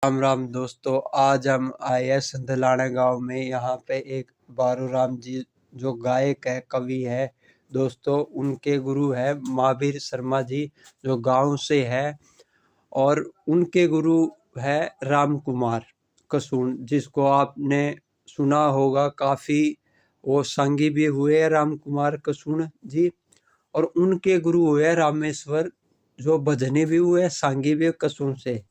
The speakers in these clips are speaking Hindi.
राम राम दोस्तों, आज हम आए हैं संदलाना गांव में। यहाँ पे एक बारू राम जी जो गायक है, कवि है दोस्तों, उनके गुरु है महावीर शर्मा जी जो गांव से है। और उनके गुरु है राम कुमार कसून, जिसको आपने सुना होगा, काफ़ी वो संगी भी हुए राम कुमार कसून जी। और उनके गुरु हुए रामेश्वर जो भजनी भी हुए, सांगी भी कसून से।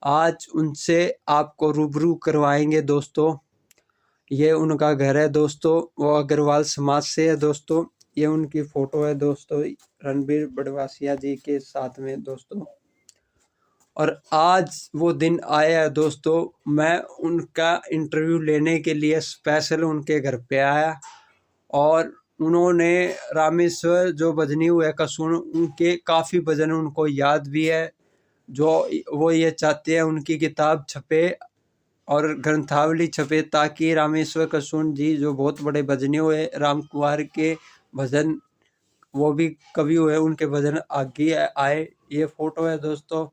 आज उनसे आपको रूबरू करवाएंगे दोस्तों। ये उनका घर है दोस्तों, वो अग्रवाल समाज से है दोस्तों। ये उनकी फोटो है दोस्तों, रणबीर बड़वासिया जी के साथ में दोस्तों। और आज वो दिन आया है दोस्तों, मैं उनका इंटरव्यू लेने के लिए स्पेशल उनके घर पे आया। और उन्होंने रामेश्वर जो भजनी हुए कसून, उनके काफ़ी भजन उनको याद भी है। जो वो ये चाहते हैं उनकी किताब छपे और ग्रंथावली छपे, ताकि रामेश्वर कसून जी जो बहुत बड़े भजनी हुए राम कुमार के भजन, वो भी कवि हुए, उनके भजन आगे आए। ये फोटो है दोस्तों।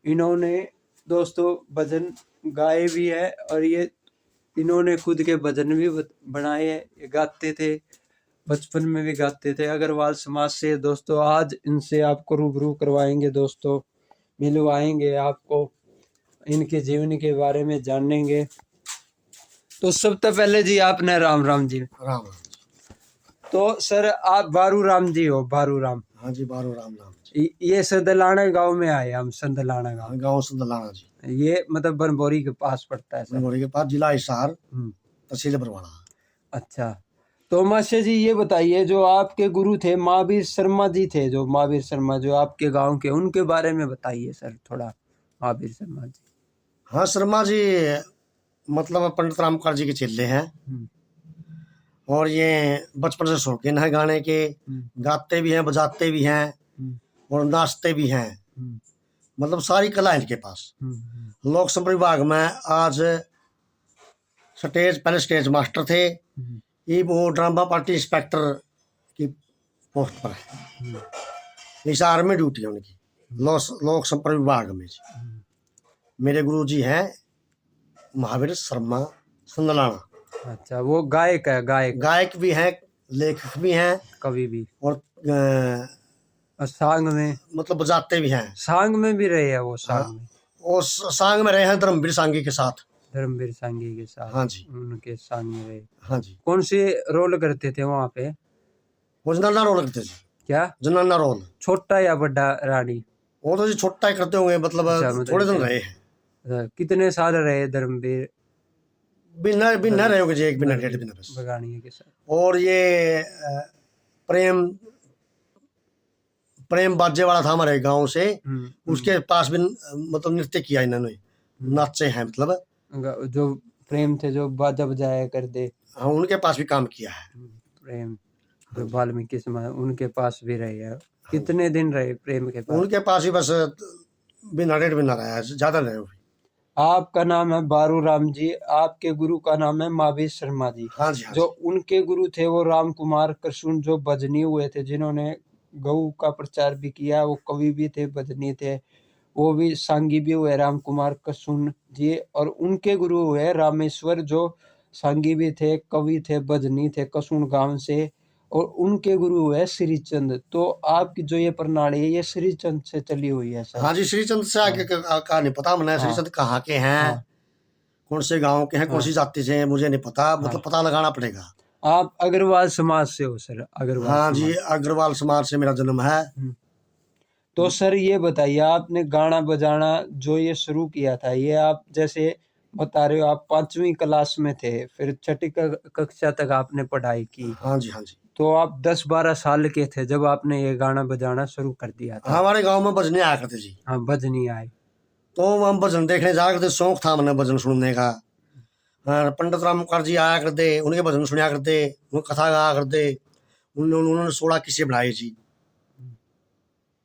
इन्होंने दोस्तों भजन गाए भी है, और ये इन्होंने खुद के भजन भी बनाए हैं, गाते थे, बचपन में भी गाते थे। अग्रवाल समाज से दोस्तों, आज इनसे आपको रूबरू करवाएंगे दोस्तों, मिलवाएंगे आपको, इनके जीवन के बारे में जानेंगे। तो सबसे पहले जी आपने राम राम जी। राम। तो सर आप बारू राम जी हो? बारू राम। हाँ जी, बारू राम नाम। ये संदलाना गांव में आए हम, संदलाना गांव। गाँव संदलाना जी, ये मतलब बनभौरी के पास पड़ता है सर। बनभौरी के पास, जिला हिसार, तहसील बरवाड़ा। अच्छा, तो मास्टर जी ये बताइए, जो आपके गुरु थे महावीर शर्मा जी थे, जो महावीर शर्मा जो आपके गांव के, उनके बारे में बताइए सर थोड़ा। महावीर शर्मा जी। हाँ, शर्मा जी मतलब पंडित रामकार जी के चेले हैं। और ये बचपन से शौकीन है गाने के, गाते भी हैं, बजाते भी हैं और नाचते भी हैं। मतलब सारी कला है इनके पास। लोक संपर्क विभाग में आज पहले स्टेज मास्टर थे, ये वो ड्रामा पार्टी इंस्पेक्टर की पोस्ट पर है। हिसार में ड्यूटी है उनकी, लोक संपर्क विभाग में। मेरे गुरु जी हैं महावीर शर्मा संदलाना। अच्छा, वो गायक है? गायक भी हैं, लेखक भी हैं, कवि भी, और सांग में मतलब बजाते भी हैं। सांग में भी रहे हैं वो? सांग में, वो सांग में रहे हैं धर्मवीर सांगी के साथ। धर्मवीर सांगी के साथ? हाँ जी, उनके सांग में रहे। हाँ जी। कौन से रोल करते थे वहाँ पे? वो जनाना रोल करते जी। क्या जनाना रोल? छोटा या बड़ा रानी? वो तो जी छोटा ही करते होंगे, मतलब थोड़े दिन रहे हैं। कितने साल रहे धर्मवीर? बिना रहे होंगे जी, 1 महीना 1.5 महीना बस। बगानिया के साथ। और ये प्रेम बाजे वाला था हमारे गांव से, उसके पास भी मतलब नृत्य किया इन्होंने, नाचे हैं मतलब। जो प्रेम थे जो बाजा बजाया करते, हाँ, उनके पास भी काम किया है। प्रेम जो वाल्मीकि समाज, उनके पास भी रहे हैं। कितने दिन रहे प्रेम के पास? उनके पास ही बस बिना 1.5 महीना रहा है, ज्यादा रहे हो। आपका नाम है बारू राम जी, आपके गुरु का नाम है महावीर शर्मा जी। हाँ जी, हाँ जो जी। उनके गुरु थे वो राम कुमार कृष्ण जो भजनी हुए थे, जिन्होंने गऊ का प्रचार भी किया, वो कवि भी थे, भजनी थे, वो भी सांगी भी हुए राम कुमार कृष्ण जी। और उनके गुरु हुए रामेश्वर जो सांगी भी थे, कवि थे, भजनी थे, कसून गांव से। और उनके गुरु है श्रीचंद। तो आपकी जो ये प्रणाली है, ये श्रीचंद से चली हुई है सर? हाँ जी, श्रीचंद से आगे का नहीं पता मैंने। श्रीचंद कहाँ के हैं, कौन से गांव के हैं, कौन सी जाति से हैं, मुझे नहीं पता। मतलब पता लगाना पड़ेगा। आप अग्रवाल समाज से हो सर? अग्रवाल। हाँ जी, अग्रवाल समाज से मेरा जन्म है। तो सर ये बताइए, आपने गाना बजाना जो ये शुरू किया था, ये आप जैसे बता रहे हो आप 5वीं क्लास में थे, फिर 6ठी कक्षा तक आपने पढ़ाई की। हाँ जी, हाँ जी। तो आप 10-12 साल के थे जब आपने ये गाना बजाना शुरू कर दिया था? हमारे गांव में भजने आया करते जी। हाँ, भजनी आए। तो हम भजन देखने जा करते, शौक था मैंने भजन सुनने का। पंडित रामकार जी आया करते, उनके भजन सुना करते, उनकी कथा गाया करते। उन्होंने 16 किस्से बनाए जी,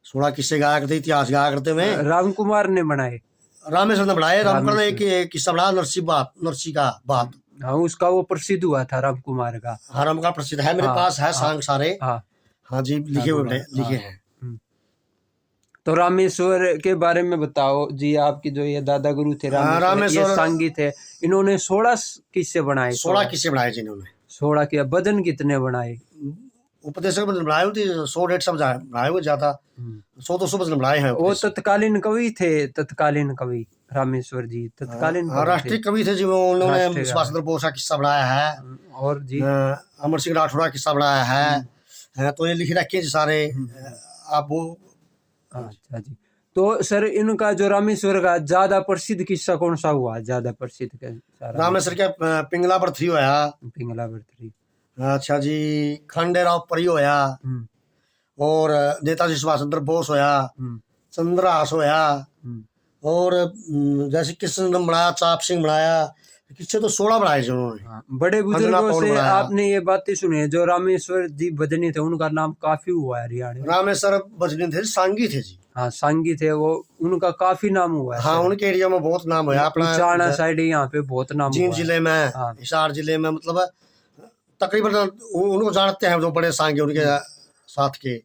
16 किस्से गाया करते, इतिहास गाया करते। मैं राम कुमार ने बनाए? रामेश्वर ने बनाए। रामकर ने एक किस्सा बनाया, नरसी का बात। हाँ, उसका वो प्रसिद्ध हुआ था राम कुमार का। हाँ, राम का प्रसिद्ध है, मेरे पास है सांग सारे। हाँ जी, लिखे हैं। तो रामेश्वर के बारे में बताओ जी। आपकी जो ये दादा गुरु थे रामेश्वर, ये सांगी थे, इन्होंने 16 किस्से बनाए। 16 किस्से बनाए जी इन्होंने। 16 के भजन कितने बनाए? उपदेशक भजन बनाए हुए 100-150 बनाए हुए, ज्यादा 100-200 भजन बनाए हैं। वो तत्कालीन कवि थे, तत्कालीन कवि रामेश्वर जी तत्कालीन राष्ट्रीय कवि थे जी। वो उन्होंने सुभाष चंद्र बोस का किस्सा बनाया है, और जी अमर सिंह राठौड़ का किस्सा बनाया है। तो ये लिख रखे जी सारे आप वो। अच्छा जी। तो सर इनका जो रामेश्वर का ज्यादा प्रसिद्ध किस्सा कौन सा हुआ? ज्यादा प्रसिद्ध रामेश्वर के पिंगला बर्थी होया। पिंगला बर्थी। अच्छा जी। खंडेराव परी होया, और नेताजी सुभाष चंद्र बोस होया, चंद्रहास होया, और जैसे किशन बनाया, चाप सिंह बनाया, किससे तो 16 बनाए जी उन्होंने। बड़े बुजुर्गों से आपने ये बातें सुनी है। जो रामेश्वर जी भजनी थे उनका नाम काफी हुआ है हरियाणा। रामेश्वर भजनी थे, सांगी थे जी। हाँ सांगी थे वो, उनका काफी नाम हुआ है। हाँ उनके एरिया में बहुत नाम है। अपना चाणा साइड यहाँ पे बहुत नाम, जींद जिले में, हिसार जिले में, मतलब तकरीबन उनको जानते हैं जो बड़े सांगे उनके साथ के।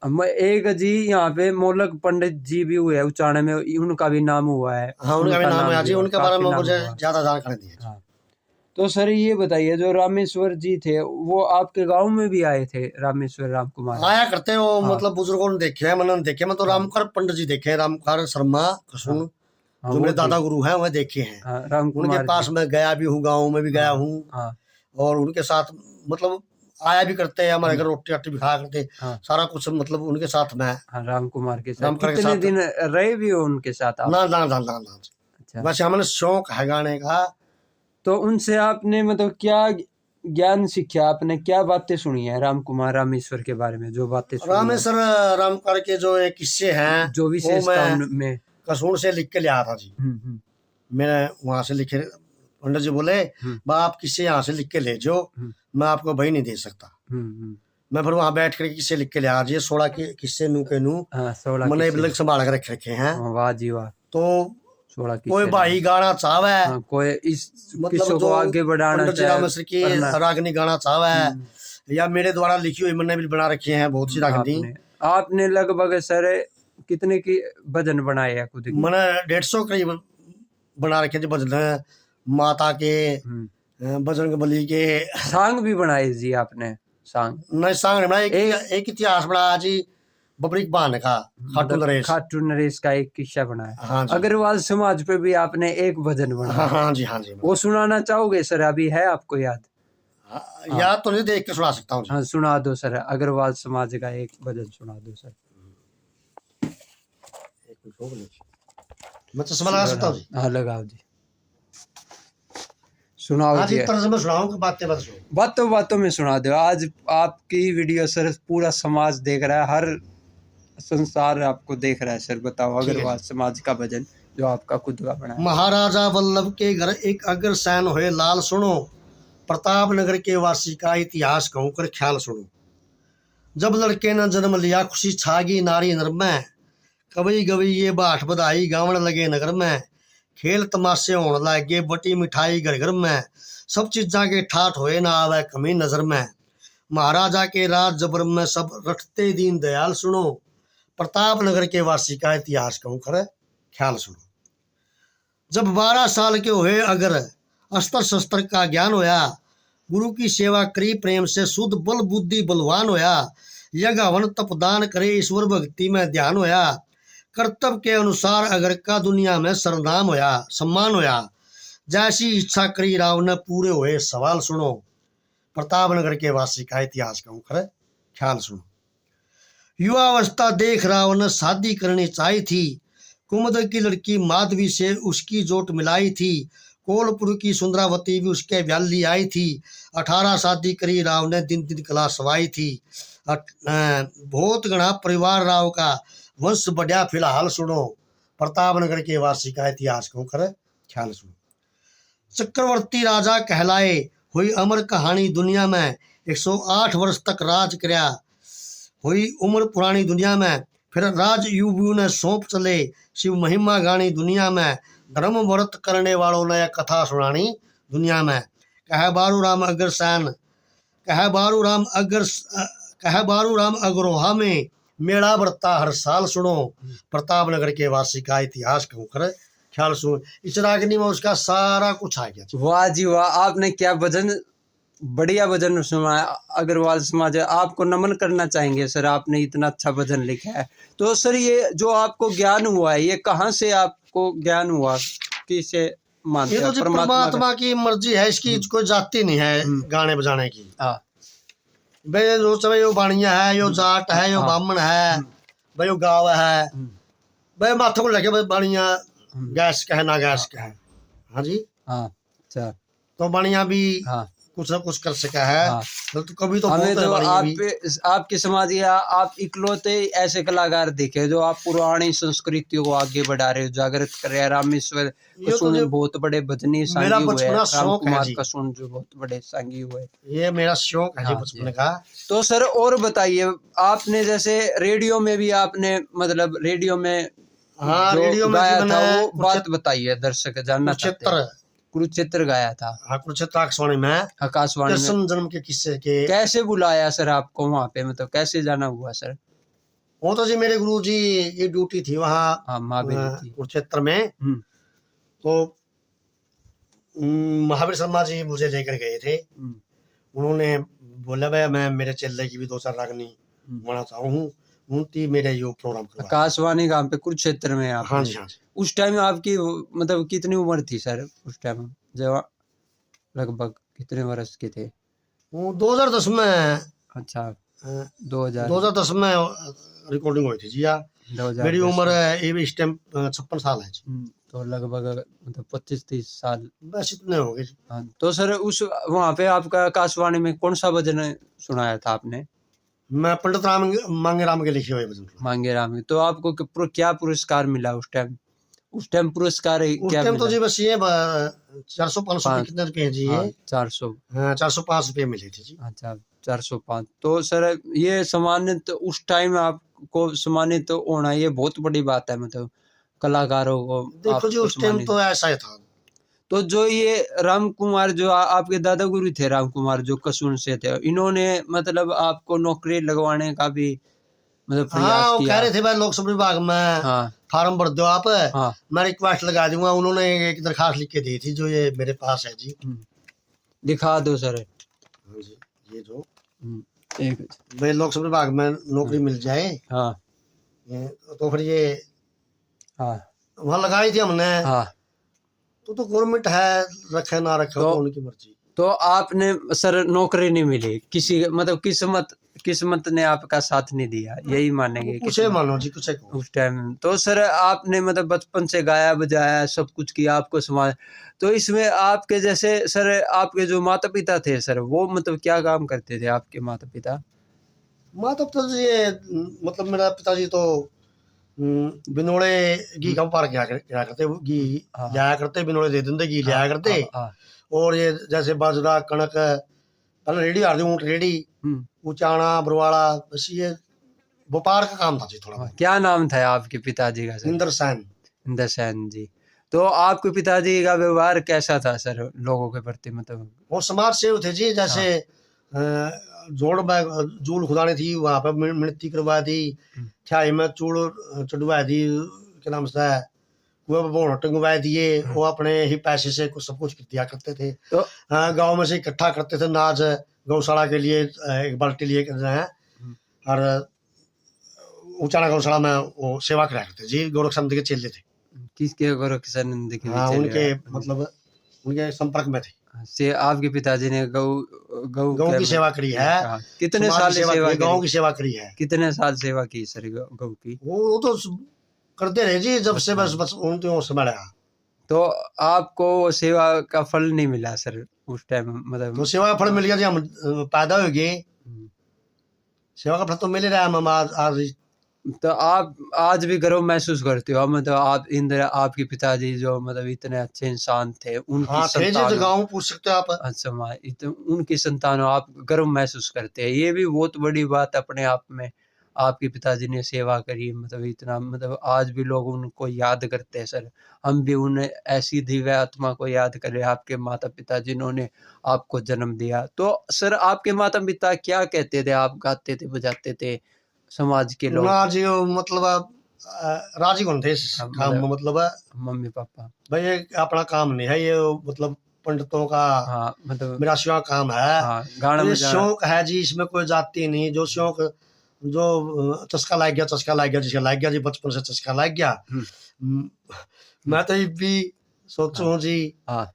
एक जी यहाँ पे मोलक पंडित जी भी हुए उचाने में, उनका भी नाम हुआ है। हाँ उनका भी नाम है जी। उनके बारे में मुझे ज्यादा जानकारी नहीं है। तो सर ये बताइए, जो रामेश्वर जी थे वो आपके गांव में भी आए थे? रामेश्वर राम कुमार आया करते हो, मतलब बुजुर्गों ने देखे हैं, मैंने देखे। मैं तो रामकर पंडित जी देखे, रामकर शर्मा कसुन, जो मेरे दादा गुरु हैं, वह देखे हैं। उनके पास मैं गया भी हूँ, गाँव में भी गया हूँ, और उनके साथ मतलब आया भी करते हैं। हमारे घर रोटी आटी भी खाया करते, सारा कुछ मतलब उनके साथ में। राम कुमार के साथ कितने दिन रहे भी हो उनके साथ? ना ना ना ना ना। अच्छा। वैसे हमें शौक है गाने का। तो उनसे आपने मतलब क्या ज्ञान सीखा? आपने क्या बातें सुनी है राम कुमार रामेश्वर के बारे में? जो बातें रामेश्वर रामकर के जो किस्से हैं, जो विशेषता में कसूर से लिख के लिया था जी। मैंने वहां से लिखे, पंडित जी बोले आप किस्से यहाँ से लिख के ले जो, मैं आपको भाई नहीं दे सकता। मैं फिर वहां बैठ कर किस्से लिख के लिया जी। 16 के किस्से नू के नू मैंने संभाल कर रखे हैं। वाह जी वाह। तो कोई भाई गाना चाहवे, कोई इस मतलब को आगे बढ़ाना रामेश्वर की रागनी गाना चाहवे, या मेरे द्वारा लिखी हुई मैंने भी बना रखी है बहुत सी रागनी। आपने लगभग सर कितने की भजन बनाए हैं खुद? मैंने 150 करीब बना रखे थे भजन, माता के, बजरंग बली के। सांग भी बनाए जी आपने? सांग नहीं, सांग नहीं बनाया। एक इतिहास बनाया जी बबरी बान का, खाटू नरेश का एक किस्सा बनाया। हाँ अग्रवाल समाज पे भी आपने एक भजन बनाया। हाँ जी, हाँ जी। वो सुनाना चाहोगे सर? अभी है आपको याद? याद तो नहीं, देख के सुना सकता हूँ। हाँ सुना दो सर, अग्रवाल समाज का एक भजन सुना दो सर। मैं चश्मा लगा सकता हूँ? हाँ लगाओ जी, सुनाओ जी। बातों बातों में सुना दो। आज आपकी वीडियो सर पूरा समाज देख रहा है, हर संसार आपको देख रहा है सर। बताओ अग्रवाल समाज का भजन जो आपका खुद का बना है। महाराजा वल्लभ के घर एक अग्रसेन हुए लाल, सुनो प्रताप नगर के वासी का इतिहास कहूं कर ख्याल सुनो। जब लड़के ने जन्म लिया खुशी छागी नारी नर में, कवई गवई ये बाट बधाई गावण लगे नगर में। खेल तमाशे होने लगे बटी मिठाई घर घर में, सब चीजा के ठाठ होए ना आवे कमी नजर में। महाराजा के राज जबर में सब रटते दीन दयाल, सुनो प्रताप नगर के वासी का इतिहास कहूं कर ख्याल सुनो। जब 12 साल के हुए अगर अस्त्र शस्त्र का ज्ञान होया, गुरु की सेवा करी प्रेम से शुद्ध बल बुद्धि बलवान होया। यज्ञ हवन तपदान करे ईश्वर भक्ति में ध्यान होया। कर्तव्य के अनुसार अगर का दुनिया में सरनाम होया सम्मान होया। जैसी इच्छा करी राव ने पूरे हुए सवाल, सुनो प्रताप नगर के वासी का इतिहास कहूं कर ख्याल सुनो। युवावस्था देख राव ने शादी करनी चाहिए थी, कुमुद की लड़की माधवी से उसकी जोट मिलाई थी। कोलपुर की सुंदरावती भी उसके ब्याली आई थी। 18 शादी करी राव ने दिन दिन कला सवाई थी। बहुत घना परिवार राव का वंश बढ़िया फिलहाल, सुनो प्रताप नगर के वासी का इतिहास कहूं कर ख्याल सुनो। चक्रवर्ती राजा कहलाए हुई अमर कहानी दुनिया में, 108 वर्ष तक राज करया हुई उम्र पुरानी दुनिया में। फिर राज युवियों ने सौंप चले शिव महिमा गानी दुनिया में। धर्म व्रत करने वालों ने कथा सुनानी दुनिया में। कह बारू राम अग्रसेन, कह बारू राम अग्रोहा में मेला बढ़ता हर साल सुनो, प्रताप नगर के वासी का इतिहास कहूँ कर ख्याल सुनो। इस रागनी में उसका सारा कुछ आ गया। वाह जी वाह, आपने क्या भजन, बढ़िया भजन सुनाया। अग्रवाल समाज आपको नमन करना चाहेंगे सर, आपने इतना अच्छा भजन लिखा है। तो सर ये जो आपको ज्ञान हुआ है, ये कहाँ से आपको ज्ञान हुआ, किसे मानते ये तो हैं? जी परमात्मा की मर्जी है, इसकी कोई जाति नहीं है गाने बजाने की। हाँ भाई जो सब यो बाणिया है, यो जाट है, यो ब्राह्मण है, भाई यो गाँव है, भाई माथों को लगे भाई बाणिया गैस का है ना गैस का है। हाँ जी, हाँ अच्छा, तो बाणिया भी हाँ कुछ ना कुछ कर सका है। हाँ। तो कभी तो हमें बहुत है तो बाणिया भी। आपके समाज या आप इकलौते ऐसे कलाकार दिखे जो आप पुरानी संस्कृतियों को आगे बढ़ा रहे हो, जागृत कर रहे हैं। रामेश्वर ये तो कसुन जो बहुत बड़े भजनी मेरा सांगी हुए हैं, बचपना राम शौक है कुमार जी, कसुन जो बहुत बड़े सांगी हुए। ये मेरा शौक है जी हाँ बचपन जी। का। तो सर और बताइए, आपने जैसे रेडियो में भी आपने मतलब रेडियो में हाँ जो रेडियो में गाया जी था मैंने वो बात बताइए, दर्शक जानना चाहते हैं। कुरुक्षेत्र, कुरुक्षेत्र गाया था हाँ कुरुक्षेत्र आकाशवाणी में आकाशवाणी में। कृष्ण जन्म के किस्से के। कैसे बुलाया सर आपको वहाँ पे, मतलब कैसे जाना हुआ सर? वो तो जी मेरे गुरु जी ये ड्यूटी थी वहाँ हाँ महावीर की। कुरुक्षेत्र में। तो महावीर शर्मा जी मुझे लेकर गए थे। उन्होंने बोला भाई मैं मेरे चेले की भी 2-4 रागनी बनाना चाहता हूँ, उनकी मेरे यो प्रोग्राम करवा। आकाशवाणी गांव पे कुरुक्षेत्र में आप? हाँ जी हाँ जी। उस टाइम आपकी मतलब कितनी उम्र थी सर उस टाइम, जब लगभग कितने वर्ष के थे? वो 2010 में। अच्छा 2010 में रिकॉर्डिंग हुई थी जी। या 2010 मेरी उम्र ये भी इस टाइम 56 साल है जी। तो लगभग मतलब 25-30 साल बस इतने हो गए। हाँ। तो सर उस वहाँ पे आपका आकाशवाणी में कौन सा भजन सुनाया था आपने? मैं पंडित मांगे राम के लिखे हुए भजन। मांगे राम। तो आपको क्या पुरस्कार मिला उस टाइम? उस टाइम पुरस्कार उस क्या टाइम मिला? तो जी बस ये 400-500 रुपये कितने रुपये है जी ये? 400। हाँ 405 रुपये मिले थे जी। अच्छा 405। तो सर ये सम्मानित उस टाइम आपको सम्मानित होना ये बहुत बड़ी बात है, मतलब कलाकारों को देखो जी आपको उस टाइम सम्मानित। तो ऐसा ही था। तो जो ये राम कुमार जो आपके दादा गुरु थे, राम कुमार जो कसून से थे, इन्होंने मतलब आपको नौकरी लगवाने का भी मतलब हाँ प्रयास वो किया? कह रहे थे भाई लोक सभा विभाग में हाँ फार्म भर दो आप, हाँ मैं रिक्वेस्ट लगा दूंगा। उन्होंने एक दरखास्त लिख के दी थी जो ये मेरे पास है जी। दिखा दो सर। हाँ जी, ये जो एक भाई लोक सभा विभाग में नौकरी मिल जाए। हाँ तो फिर ये हाँ वहाँ लगाई थी हमने। हाँ। तो गवर्नमेंट है, रखे ना रखे तो उनकी मर्जी। तो आपने सर नौकरी नहीं मिली, किसी मतलब किस्मत ने आपका साथ नहीं दिया, यही मानेंगे? कुछ मानो जी कुछ उस टाइम तो सर आपने मतलब बचपन से गाया बजाया सब कुछ किया, आपको समाज। तो इसमें आपके जैसे सर आपके जो माता पिता थे सर, वो मतलब क्या काम करते थे आपके माता पिता? माता पिता जी ये मतलब मेरा पिताजी तो बिनोड़े घी का व्यापार किया करते, घी लाया करते, बिनोड़े दे देते, घी लाया करते। और ये जैसे बाजरा कणक पहले रेडी आ रही ऊँट रेडी, उचाना बरवाड़ा, बस ये व्यापार का काम था जी थोड़ा। क्या नाम था आपके पिताजी का सर? इंदर सैन। इंदर सैन जी। तो आपके पिताजी का व्यवहार कैसा था सर लोगों के प्रति? मतलब वो समाज सेव थे जी। जैसे जोड़ में जूल खुदानी थी वहाँ पर मिणती करवा दी, छाई में चूड़ चढ़वा दी, क्या नाम से कुएं पर बोन टंगवा दिए। वो अपने ही पैसे से कुछ सब कुछ दिया करते थे। तो गांव में से इकट्ठा करते थे नाज गौशाला के लिए, एक बाल्टी लिए कर रहे हैं। और ऊंचाना गौशाला में वो सेवा कराया करते जी। गोरक्षानंद के चेले थे। किसके गोरक्षानंद के? हाँ उनके मतलब उनके संपर्क में थे। से आपके पिताजी ने गौ की सेवा करी है। कितने साल सेवा की? गाँव की सेवा करी है। कितने साल सेवा की सर गौ की? वो तो करते रहे जी जब से बस उनके संभाला। तो आपको सेवा का फल नहीं मिला सर उस टाइम? मतलब तो सेवा का फल मिल गया जी, हम पैदा हो गए, सेवा का फल तो मिल रहा है हम आज। तो आप आज भी गर्व महसूस करते हो मतलब आप इंदिरा आपके पिताजी जो मतलब इतने अच्छे इंसान थे, उनकी संतान गाँव पूछ सकते हो आप। अच्छा उनकी संतानों आप गर्व महसूस करते हैं, ये भी बहुत बड़ी बात अपने आप में। आपके पिताजी ने सेवा करी मतलब इतना, मतलब आज भी लोग उनको याद करते हैं सर। हम भी उन्हें ऐसी दिव्य आत्मा को याद करें, आपके माता पिता जिन्होंने आपको जन्म दिया। तो सर आपके माता पिता क्या कहते थे? आप गाते थे बजाते थे समाज के लोग? ना जी, वो मतलब राजी कौन थे इस काम में, मतलब मम्मी पापा? भाई ये अपना काम नहीं है, ये मतलब पंडितों का, हाँ मतलब मिरासियों का काम है। हाँ, गाना तो ये बजाना। शौक है जी, इसमें कोई जाति नहीं। जो शौक, जो चस्का लग गया, चस्का लग गया, जिसका लग गया जी, बचपन से चस्का लग गया। मैं तो ये भी सोचू हूँ जी, हाँ,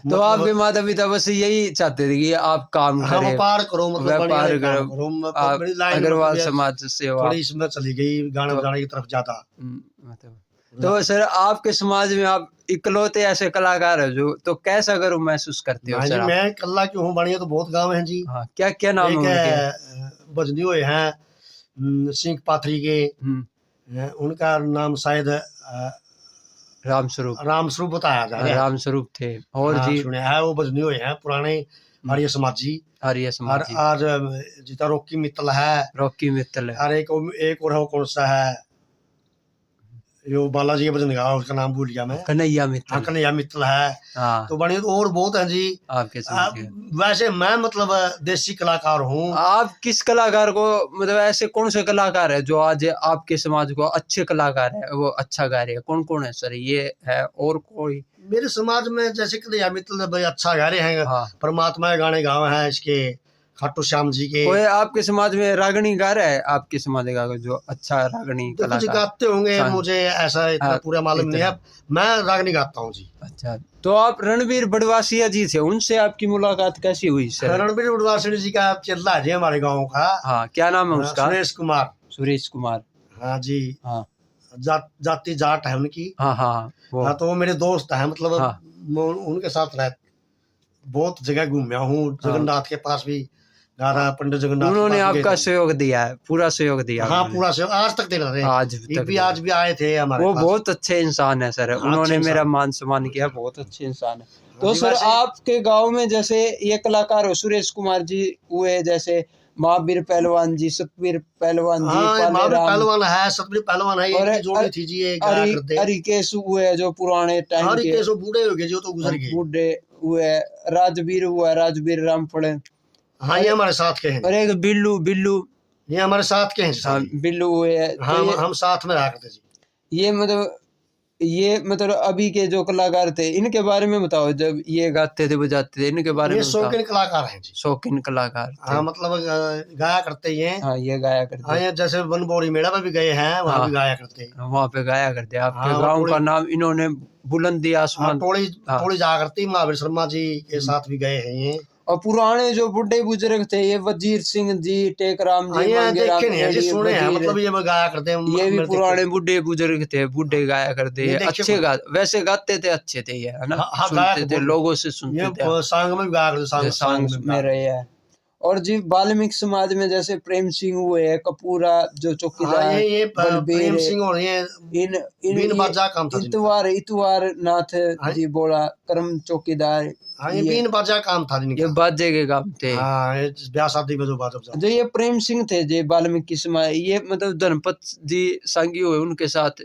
तो आपके माता पिता बस यही चाहते थे कि आप काम हाँ करें, व्यापार करो, मतलब बढ़िया व्यापार काम करो, करो। आप मेरी लाइन अग्रवाल मतलब समाज सेवा। थोड़ी इसमें चली गई, गाने बजाने की तरफ ज्यादा। मतलब तो सर आपके समाज में आप इकलौते ऐसे कलाकार है जो, तो कैसा गर्व महसूस करते हो हाँ सर जी, आप? मैं कल्ला क्यों हूँ, बढ़िया तो बहुत गाँव हैं जी। हाँ, क्या क्या नाम एक है उनके? बजनी हुए हैं सिंह पाथरी के, उनका नाम शायद राम स्वरूप। राम स्वरूप बताया जा रहा है। राम स्वरूप थे। और हाँ जी? सुने है, वो बजनी हुए हैं पुराने आर्य समाजी। आर्य और समाजी। आज जीता रॉकी मित्तल है, रॉकी मित्तल है। और एक और है, वो कौन सा है, जो बालाजी के भजन गा, उसका नाम भूल गया मैं। कन्हैया हाँ मित्तल। कन्हैया मित्तल है। हाँ, तो बढ़िया, और बहुत है जी। आपके समाज के। वैसे मैं मतलब देसी कलाकार हूँ। आप किस कलाकार को, मतलब ऐसे कौन से कलाकार है जो आज आपके समाज को अच्छे कलाकार है, वो अच्छा गा रहे हैं? कौन कौन है सर? ये है और कोई? मेरे समाज में जैसे कन्हैया मित्तल भाई अच्छा गा रहे हैं। हाँ, परमात्मा के गाने गाँव हैं इसके, खाटू श्याम जी के। कोई आपके समाज में रागनी गा रहा है? आपके समाज का कोई जो अच्छा रागनी देखो जी, कलाकार? गाते होंगे, हाँ, मुझे ऐसा इतना हाँ, पूरा मालूम नहीं है। मैं रागनी गाता हूँ जी। अच्छा, तो आप रणवीर बड़वासिया जी थे, उनसे आपकी मुलाकात कैसी हुई सर? रणबीर उडवासिनी जी का चेला है जी हमारे गाँव का। हाँ, क्या नाम है हाँ, उसका? सुरेश कुमार। सुरेश कुमार। हाँ जी, हाँ जाति जाट है उनकी। हाँ हाँ, वो हाँ, तो वो मेरे दोस्त हैं, मतलब हाँ मैं उनके साथ रह बहुत जगह घूमया हूँ। हाँ, जगन्नाथ के पास भी गा रहा, पंडित जगन्नाथ के उन्होंने पास भी गए आपका थे। सहयोग दिया है, पूरा सहयोग दिया हाँ उन्होंने? पूरा से आज तक दे रहे, आज तक दे आज भी आए थे हमारे वो पास। बहुत अच्छे इंसान है सर, हाँ, उन्होंने अच्छे मेरा इंसान। मान सम्मान किया, बहुत अच्छे इंसान है। हाँ तो जी, सर वैसे आपके गांव में जैसे ये कलाकार हो, सुरेश कुमार जी हुए, जैसे महावीर पहलवान जी, सतवीर पहलवान जी, हाँ, महावीर पालेराम, पहलवान है, सतवीर पहलवान है, और इनकी जोड़ी थी जी, ये गाया करते। हरिकेश हुए जो पुराने टाइम के, हरिकेश वो बूढ़े हो गए जो, तो गुजर गए। बूढ़े हुए, राजवीर हुआ, राजवीर रामफड़े, हाँ, ये हमारे साथ के हैं, और एक बिल्लू, बिल्लू, ये हमारे साथ के हैं हाँ सारे। बिल्लू हुए। हाँ, तो हम साथ में रहा करते जी। ये मतलब अभी के जो कलाकार थे, इनके बारे में बताओ, जब ये गाते थे बजाते थे, इनके बारे ये में बताओ। शौकीन कलाकार हैं जी। शौकीन कलाकार थे। हाँ, मतलब गाया करते ही हैं। हाँ, ये गाया हाँ, करते। ये जैसे वनबोरी मेला में भी गए हैं, वहाँ हाँ, भी गाया करते हैं। वहाँ पे गाया करते। आपके हाँ, वो गांव टोली, का नाम इन्होंने बुलंदी हाँ आसमान। टोली हाँ, टोली जा करती, महावीर शर्मा जी के साथ भी गए हैं ये। और पुराने जो बुढ़े बुजुर्ग थे, ये वजीर सिंह जी, टेकराम हाँ, जी, ये मांगेराम देखे नहीं है जी, रेड्डी, सुने हैं, वजीर, मतलब ये मैं गाया करते हैं, ये भी मैंने पुराने देखे। बुढ़े बुजुर्ग थे, बुढ़े गाया करते। नहीं ये देखे अच्छे को। गा, वैसे गाते थे, अच्छे थे ये, है ना? हाँ हाँ, गायक सुनते थे, बहुत। लोगों से ये सुनते थे। सांग में भी गाया करते, सांग सांग सांग में भी में गाया रहे हैं। और जी वाल्मीकि समाज में जैसे प्रेम सिंह हुए है, कपूरा जो करते। हाँ, चौकीदार, ये बलबीर, प्रेम सिंह और ये इन इन बीन ये बाजा काम था जिनका। इतवार नाथ हाँ, जी बोला, करम चौकीदार, हाँ, ये ये बीन बाजा काम था ये जिनका। बाजे के काम थे। हाँ, ये ब्याह शादी में जो बाजा बजाते। जो ये प्रेम सिंह थे जी वाल्मीकि समाज, ये मतलब धनपत जी सांगी हुए, उनके साथ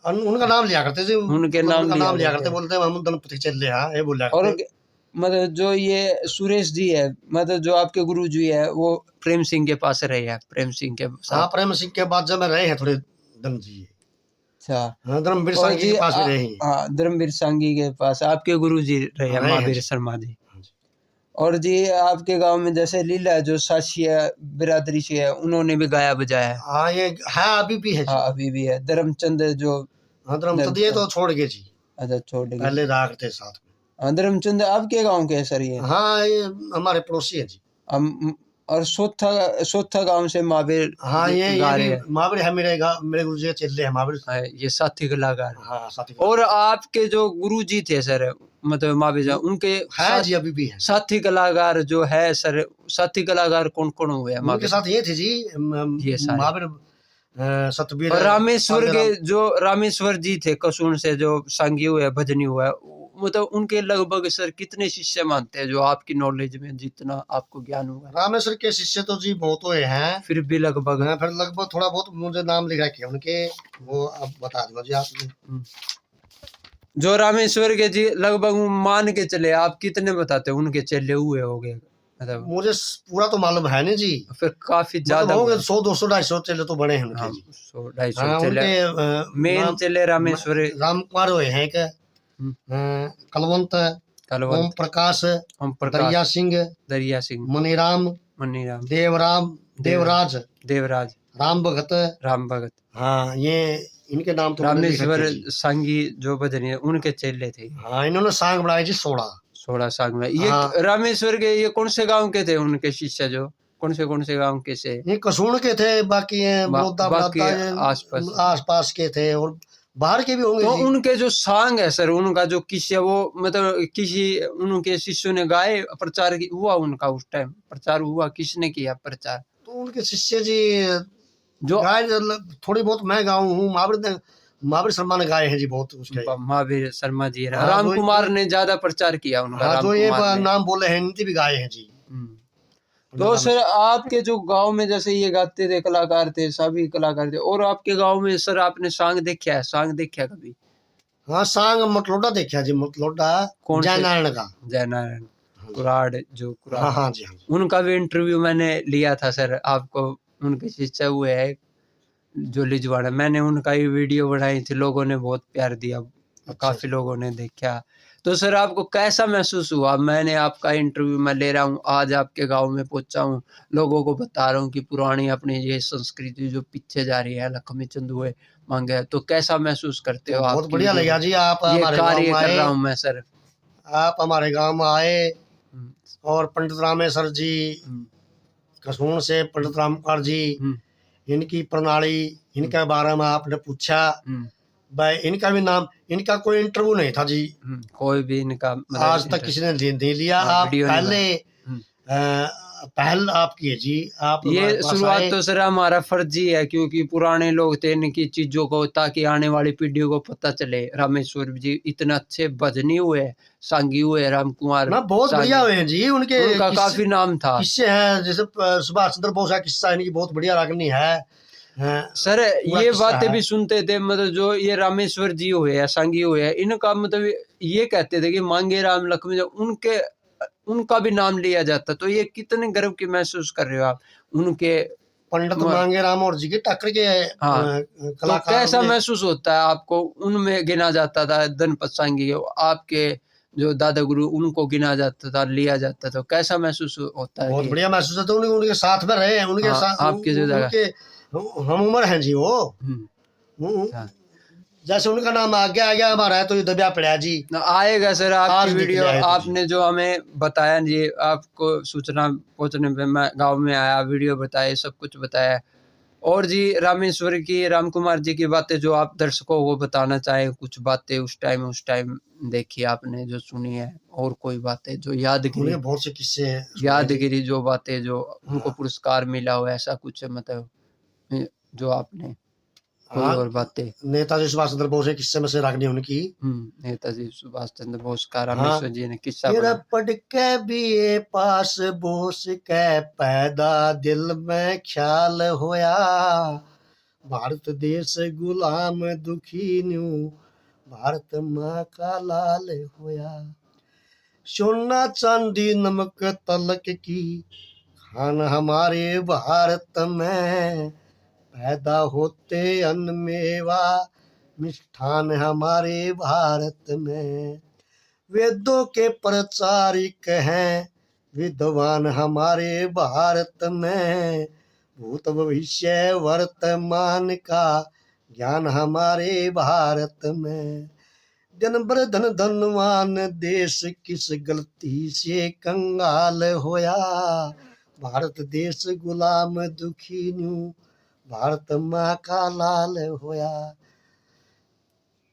उनका नाम लिया करते थे, उनके मतलब नाम उनका लिया नाम लिया करते करते, हैं। बोलते हम दंपति चल रहे हैं, ये बोला और करते। मतलब जो ये सुरेश जी है, मतलब जो आपके गुरु जी है, वो प्रेम सिंह के पास रहे हैं, प्रेम सिंह के हाँ, साथ। प्रेम सिंह के बाद जब मैं रहे हैं थोड़े दिन जी। अच्छा, हाँ, धर्मवीर और सांगी जी के पास भी रहे हैं। हाँ, धर्मवीर सांगी के पास आपके गुरु जी रहे हैं, रहे हैं महावीर जी। शर्मा जी। हाँ जी। और जी आपके गांव में जैसे लीला जो सासिया बिरादरी से है, उन्होंने भी गाया बजाया है। हाँ, ये है, अभी भी है जी। हाँ, अभी भी है। धर्मचंद जो, हाँ, धर्मचंद ये तो छोड़ गए जी, अच्छा छोड़ गए। पहले रहा करते साथ में। हाँ, धर्मचंद आपके गांव के है सर ये? हाँ, ये हमारे पड़ोसी है जी। और सोथा गांव से महावीर हाँ, ये गा भी रहे हैं। महावीर है, मेरे गुरु जी चल रहे हैं महावीर। हाँ, ये साथी कलाकार। हाँ, साथी और आपके जो गुरु जी थे सर, मतलब महावीर जी, उनके है जी, अभी भी है। साथी कलाकार जो है सर, साथी कलाकार कौन कौन हुए हैं उनके महावीर? साथ ये थे जी, ये सारे। महावीर, सतबीर, और रामेश्वर के पालेराम। जो रामेश्वर जी थे कसून से, जो सांगी हुए है, भजनी हुआ है, मतलब उनके लगभग सर कितने शिष्य मानते हैं, जो आपकी नॉलेज में जितना आपको ज्ञान हुआ? रामेश्वर के शिष्य तो जी बहुत हुए हैं, फिर भी लगभग फिर लगभग थोड़ा बहुत मुझे नाम लिख रखे उनके, वो अब बता दूंगा जी आपने। जो रामेश्वर के जी लगभग मान के चले, आप कितने बताते हो उनके चेले हुए हो गए? मतलब मुझे पूरा तो मालूम है नहीं जी, फिर काफी मतलब ज्यादा होंगे 100 200 250 चेले तो बड़े हैं उनके हाँ जी। 100-250 हाँ चले उनके मेन नाम चले रामेश्वरी राम कुमार हुए हैं एक कलवंत, ओम कलवंत प्रकाश, ओम दरिया प्रकाश सिंह, दरिया सिंह मनीराम, मनीराम देवराम, देवराज, देवराज राम भगत। राम भगत हाँ ये इनके नाम तो मैंने लिख रखे रामेश्वर हैं जी। सांगी जो भजनी उनके चेले थे। हाँ इन्होंने सांग बनाए जी 16। 16 सांग में ये हाँ रामेश्वर के ये कौन से गांव के थे उनके शिष्य जो कौन से गांव के से ये कसूण के थे, बाकी ये बड़ौदा बाकी बड़ौदा ये आसपास आसपास के थे और बाहर के भी होंगे तो जी। उनके जो सांग है सर उनका जो किस्से वो मतलब किसी उनके शिष्यों ने गाए प्रचार हुआ उनका उस टाइम प्रचार हुआ किसने किया प्रचार तो उनके शिष्य जी जो गाय थोड़ी बहुत मैं गाऊं हूँ, महावीर शर्मा ने गाए हैं जी बहुत उसके। महावीर शर्मा जी हाँ राम जो कुमार ने ज्यादा प्रचार किया उनका हाँ राम जो ये कुमार ने नाम बोले हैं इनकी भी गाए हैं जी। तो सर आपके जो गांव में जैसे ये गाते थे कलाकार थे सभी कलाकार थे और आपके गांव में सर आपने सांग देखा है सांग देखा कभी हाँ सांग मतलोडा देखा जी, मतलोडा कौन से जयनारायण का। जयनारायण कुराड़ जो कुराड़ हाँ हाँ जी हाँ जी। उनका भी इंटरव्यू मैंने लिया था सर आपको उनके शिष्य हुए है जो लिजवाड़ा मैंने उनका ही वीडियो बनाई थी लोगों ने बहुत प्यार दिया काफी लोगों ने देखा तो सर आपको कैसा महसूस हुआ मैंने आपका इंटरव्यू मैं ले रहा हूँ आज आपके गांव में पहुंचा हूँ लोगों को बता रहा हूँ कि पुरानी अपनी ये संस्कृति जो पीछे जा रही है लक्ष्मी चंद हुए मांगे तो कैसा महसूस करते हो बहुत आपकी बढ़िया लगा जी, आप ये हमारे गांव कार्य में कर आए, रहा हूँ मैं सर आप हमारे गांव में आए और पंडित रामेश्वर जी कसून से पंडित रामकुमार जी इनकी प्रणाली इनके बारे में आपने पूछा भाई इनका भी नाम इनका कोई इंटरव्यू नहीं था जी कोई भी इनका मतलब आज तक किसी ने दे लिया। आप पहल आपकी है जी, आप ये शुरुआत तो सर हमारा फर्जी है क्योंकि पुराने लोग थे इनकी चीजों को ताकि आने वाली पीढ़ियों को पता चले रामेश्वर जी इतने अच्छे भजनी हुए सांगी हुए राम कुमार ना बहुत बढ़िया हुए हैं जी उनका काफी नाम था किस्से हैं जैसे सुभाष चंद्र बोस का किस्सा इनकी बहुत बढ़िया रागनी है। सर ये बातें भी सुनते थे मतलब जो ये रामेश्वर जी हुए या सांगी हुए है इनका मतलब ये कहते थे कि मांगे राम लक्ष्मण उनके उनका भी नाम लिया जाता तो ये कितने गर्व की महसूस कर रहे हो आप उनके पंडित मांगे राम और जी के टक्कर के तो कैसा महसूस होता है आपको उनमें गिना जाता था धनपत सांगी आपके जो दादा गुरु उनको गिना जाता था लिया जाता था कैसा महसूस होता है बहुत बढ़िया महसूस होता है उनके साथ में रहे उनके साथ आपके जो उनके हम उम्र हैं जी वो जैसे उनका नाम आ गया हमारा है तो ये दबिया पड़ा जी आएगा सर आपकी वीडियो आपने जो हमें बताया जी आपको सूचना पहुंचने पे मैं गांव में आया वीडियो बताया सब कुछ बताया और जी रामेश्वर की राम कुमार जी की बातें जो आप दर्शकों को बताना चाहें कुछ बातें उस टाइम देखी आपने जो सुनी है और कोई बातें जो यादगिरी बहुत से किस्से यादगिरी जो बातें जो उनको पुरस्कार मिला हो ऐसा कुछ मतलब जो आपने कोई और बातें नेताजी सुभाष चंद्र बोस के किस्से में से रागनी उनकी नेताजी सुभाष चंद्र बोस का रामेश्वर जी ने किस्सा पढ़ के भी पास बोस के पैदा दिल में ख्याल होया भारत देश गुलाम दुखी न्यू भारत माँ का लाल होया सोना चांदी नमक तलक की खान हमारे भारत में पैदा होते अन्न मेवा मिष्ठान हमारे भारत में वेदों के प्रचारिक हैं विद्वान हमारे भारत में भूत भविष्य वर्तमान का ज्ञान हमारे भारत में दिन भर धन धनवान देश किस गलती से कंगाल होया भारत देश गुलाम दुखी न्यू भारत माँ का लाल होया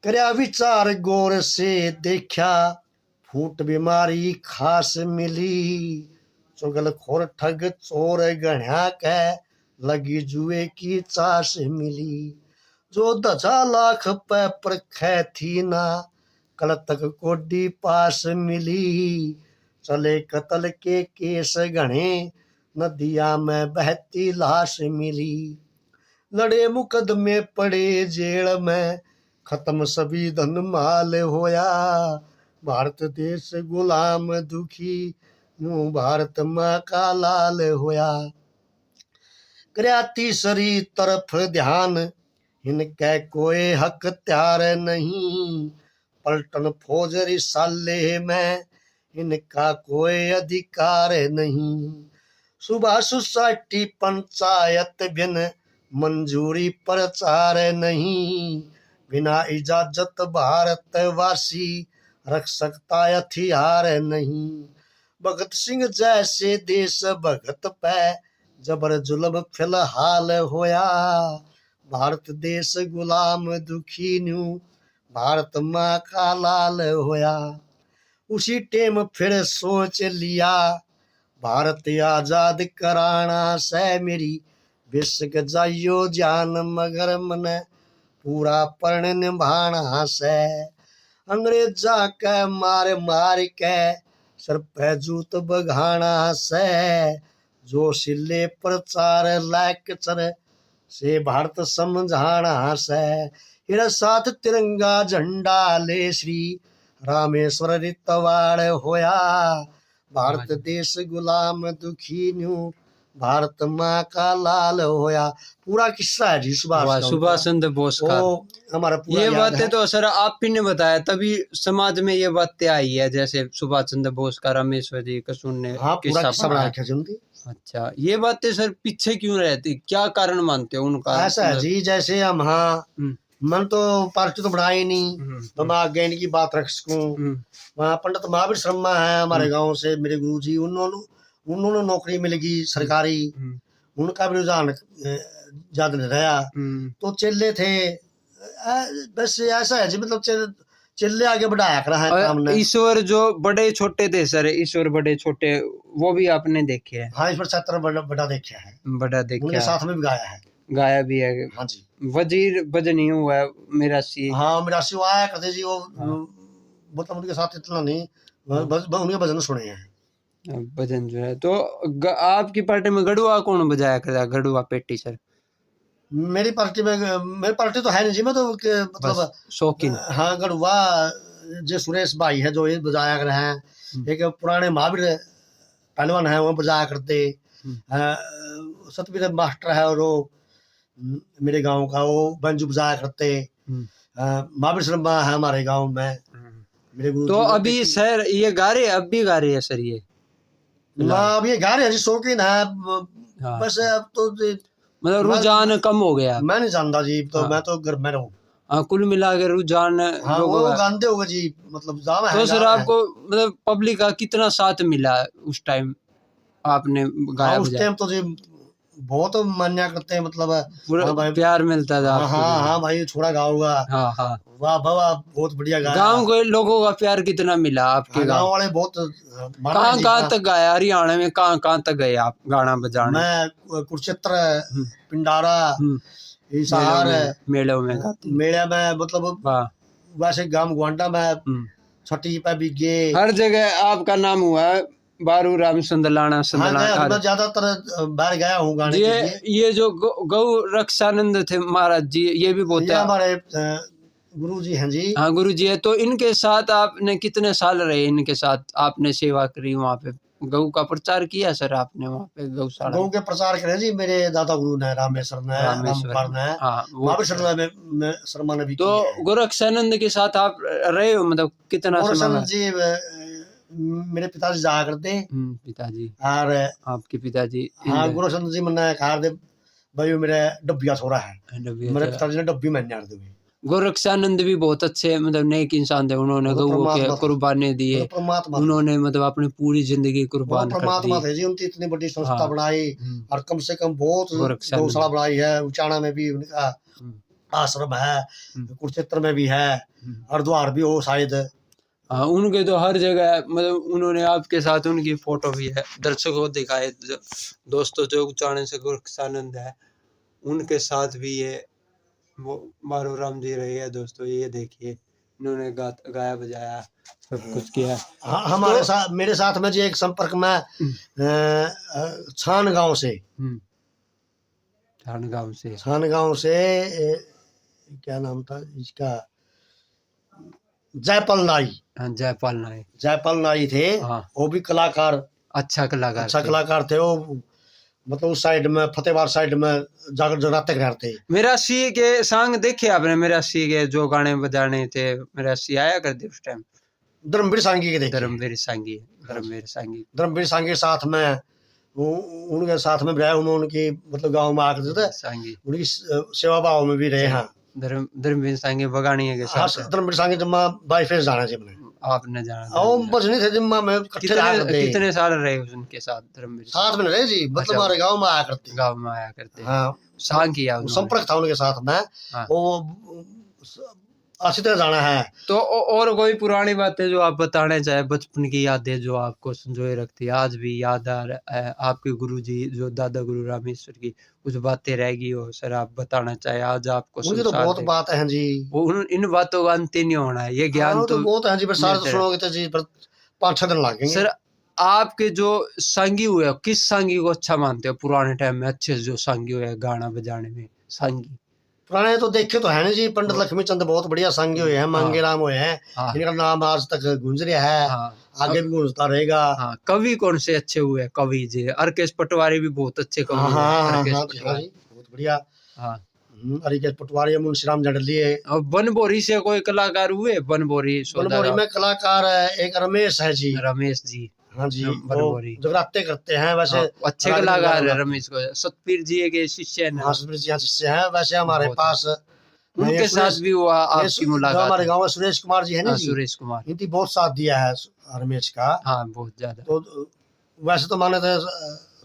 करया विचार गौर से देखा फूट बीमारी खास मिली चुगल खोर ठग चोर गण्या के लगी जुए की चास मिली जो 10 लाख पे परखे थी ना कल तक कोडी पास मिली चले कत्ल के केस गणे नदिया में बहती लाश मिली लड़े मुकदमे पड़े जेल में खत्म सभी धन माल होया भारत देश गुलाम दुखी यूं भारत माँ का लाल होया। करया तीसरी तरफ ध्यान, इनके कोई हक त्यार नहीं, पलटन फौज रिसाले में इनका कोई अधिकार नहीं। सुबह सोसाइटी पंचायत बिन मंजूरी प्रचार नहीं, बिना इजाजत भारतवासी रख सकता हथियार नहीं। भगत सिंह जैसे देश भगत पे जबर जुल्म फिलहाल होया, भारत देश गुलाम दुखी न्यू भारत माँ का लाल होया। उसी टेम फिर सोच लिया, भारत आजाद कराना से मेरी बेशक जाइयो जान, मगर मन पूरा प्रण निभाना से। अंग्रेजा के मार मार के सर पे जूत बघाना से, जो सिले प्रचार लेक्चर से भारत समझाना से। हिर साथ तिरंगा झंडा ले श्री रामेश्वर रितवाड़ होया, भारत देश गुलाम दुखी न्यू भारत माँ का लाल होया। पूरा किस्सा है जी सुभाष चंद्र बोस का। हमारा पूरा ये याद बातें है। तो सर आप ही ने बताया, तभी समाज में ये बातें आई है, जैसे सुभाष चंद्र बोस का रामेश्वर जी का सुनने हाँ, पूरा किस्सा बना रखा है। अच्छा, ये बातें सर पीछे क्यों रहती, क्या कारण मानते हो उनका? ऐसा है जी, जैसे हम मन तो पार्टी तो बढ़ाई नहीं, तो मैं आगे इनकी बात रख सकूं। वहाँ पंडित महावीर शर्मा है हमारे गांव से, मेरे गुरु जी, उन्होंने नौकरी मिलेगी सरकारी, उनका भी रुझान ज्यादा नहीं रहा, तो चेले थे। बस ऐसा है जी, मतलब चेले आगे बढ़ाया कर है काम ने। ईश्वर जो बड़े छोटे थे सर, ईश्वर बड़े छोटे, वो भी आपने देखे हैं? हाँ, ईश्वर छात्र बड़ा देखा है, बड़ा देखा, उनके साथ में भी गाया है। गाया भी है। हाँ जी। वजीर भजनी हुआ है मिरासी। हाँ, मिरासी वो आया करते जी, वो मतलब उनके साथ इतना नहीं, उनके भजन सुने हैं। भजन जो है तो आपकी पार्टी में गढ़वा कौन बजाया करता, गढ़वा पेटी सर? मेरी पार्टी तो है नहीं जी, मैं तो मतलब शौकीन। हाँ, गढ़वा जो सुरेश भाई है जो ये बजाया कर हैं, एक पुराने महावीर पहलवान है वो बजाया करते, सतवीर मास्टर है और वो मेरे गांव का, वो बंजू बजाया करते। महावीर शर्मा है हमारे गांव में, मेरे गुरु। तो अभी सर ये गा रहे, अब भी गा रहे हैं सर ये? अब ये गा रहे हैं जी, शौकीन है। बस अब तो मतलब रुझान कम हो गया। मैं नहीं जानता जी, तो मैं तो घर में रहूं। हाँ, कुल मिला के रुझान। हाँ, वो गाते होगा जी, मतलब जावा है। तो सर आपको मतलब पब्लिक का कितना साथ मिला उस टाइम आपने गाया? हाँ, उस टाइम तो जी बहुत मान्या करते हैं, मतलब पूरा प्यार मिलता था। हाँ भाई, छोड़ा गाऊंगा। हाँ, वाह वाह, बहुत बढ़िया गाया। गांव के लोगों का प्यार कितना मिला आपके? गांव वाले बहुत। कहाँ तक गाया हरियाणा में? कहाँ तक गए आप गाना बजाने? मैं कुरुक्षेत्र, पिंडारा, हिसार, मेलों में मतलब वैसे गांव ग्वांडा में छठी पे भी गए, हर जगह आपका नाम हुआ है। बारू राम संदलाना मैं ज्यादातर बाहर गया हूँ गाने के लिए। ये जो गौ रक्षानंद थे महाराज जी, ये भी बहुत हमारे गुरु जी हैं जी। हाँ, गुरु जी है। तो इनके साथ आपने कितने साल रहे? इनके साथ आपने सेवा करी वहाँ पे, गौ का प्रचार किया सर आपने वहाँ पे गौशाला? गौ के प्रचार करे जी मेरे दादा गुरु ने, रामेश्वर ने, शर्मा ने भी। तो गोरक्षानंद के साथ आप रहे हो, मतलब कितना? गोरक्षानंद जी मेरे पिताजी जाया करते। पिताजी? और आपके पिताजी? हाँ, गोरक्षानंद जी मैंने कहा दे भाई मेरे डब्बिया छोरा है, मेरे पिताजी ने डब्बी में नियार दी। गोरक्षानंद भी बहुत अच्छे मतलब नेक इंसान थे, उन्होंने गऊ के कुर्बानी दी है, उन्होंने मतलब अपनी पूरी जिंदगी कुर्बान कर दी। परमात्मा थे जी, उनकी इतनी बड़ी संस्था बनाई, और कम से कम बहुत गौशाला बनाई है। उचाना में भी उनका आश्रम है, कुरुक्षेत्र में भी है, हरिद्वार भी हो शायद। हाँ, उनके तो हर जगह, मतलब उन्होंने आपके साथ उनकी फोटो भी है, दर्शकों को दिखाए दोस्तों। जो उचाने से गोरक्षानंद है, उनके साथ भी ये वो मारू राम जी रहे हैं दोस्तों। ये देखिए, इन्होंने गाया बजाया सब कुछ किया। हाँ, हमारे साथ, मेरे साथ में जी एक संपर्क में छान गांव से क्या नाम था इसका, जयपाल नाई। हाँ, जयपाल नाई थे। वो भी कलाकार अच्छा कलाकार अच्छा थे। कलाकार थे वो। मतलब उस साइड में फतेहबाद साइड में जाकर जगराते करते। मिरासी के सॉन्ग देखे आपने? मिरासी के जो गाने बजाने थे, मिरासी आया करते उस टाइम। धर्मवीर सांगी के देखे। धर्मवीर सांगी, धर्मवीर सांगी। धर्मवीर सांगी के साथ में उनके साथ में रहे उन्होंने, उनकी मतलब गांव में आकर थे सांगी, उनकी सेवा भाव में भी रहे। हाँ धर्मवीर सांगी बगानिया के हाँ साथ। धर्मवीर सांगी जम्मा बाई फेस जाना चाहिए आपने जाना आओ बजनी थे जिम्मा में इकट्ठे रहा करते। कितने साल रहे उनके साथ धर्मवीर? साथ में रहे जी, मतलब हमारे गांव में आया करते। गांव में आया करते। हाँ सांग किया संपर्क था उनके साथ में। हाँ। वो अच्छी तरह जाना है। तो और कोई पुरानी बातें जो आप बताना चाहे, बचपन की यादें जो आपको संजोए रखती है, आज भी याद आ रहा है आपके गुरुजी जो दादा गुरु रामेश्वर की कुछ बातें रहेगी हो सर, आप बताना चाहे आज आपको? मुझे तो बहुत बात है जी, वो इन बातों का अंत ही नहीं होना है, ये ज्ञान तो बहुत है जी, पर सारे तो सुनोगे तो जी पर 5-6 दिन लगेंगे। सर आपके जो सांगी हुए, किस सांगी को अच्छा मानते हो पुराने टाइम में अच्छे जो सांगी हुए गाना बजाने में? सांगी पुराने तो देखे तो है नहीं जी, पंडित लक्ष्मी चंद बहुत बढ़िया सांगी हुए हैं, मांगे राम हुए हैं। हाँ। इनका नाम आज तक गूंज रहा है। हाँ। आगे भी गूंजता रहेगा। हाँ। कवि कौन से अच्छे हुए? कवि जी हरकेश पटवारी भी बहुत अच्छे कवि हुए। बहुत बढ़िया। हाँ हरकेश पटवारी, मुंशीराम जड़ली। और बनबोरी से कोई कलाकार हुए? बनबोरी में कलाकार एक रमेश है जी। रमेश जी। हाँ जी, बनबोरी जगराते करते हैं वैसे। अच्छे कलाकार है रमेश को। सतपीर जी के शिष्य हैं। हाँ सतपीर जी शिष्य हैं वैसे हमारे पास। उनके साथ भी हुआ आपकी मुलाकात? हमारे गांव में सुरेश कुमार जी है ना जी, सुरेश कुमार, इनकी बहुत साथ दिया है रमेश का। हाँ बहुत ज्यादा। तो वैसे तो माने थे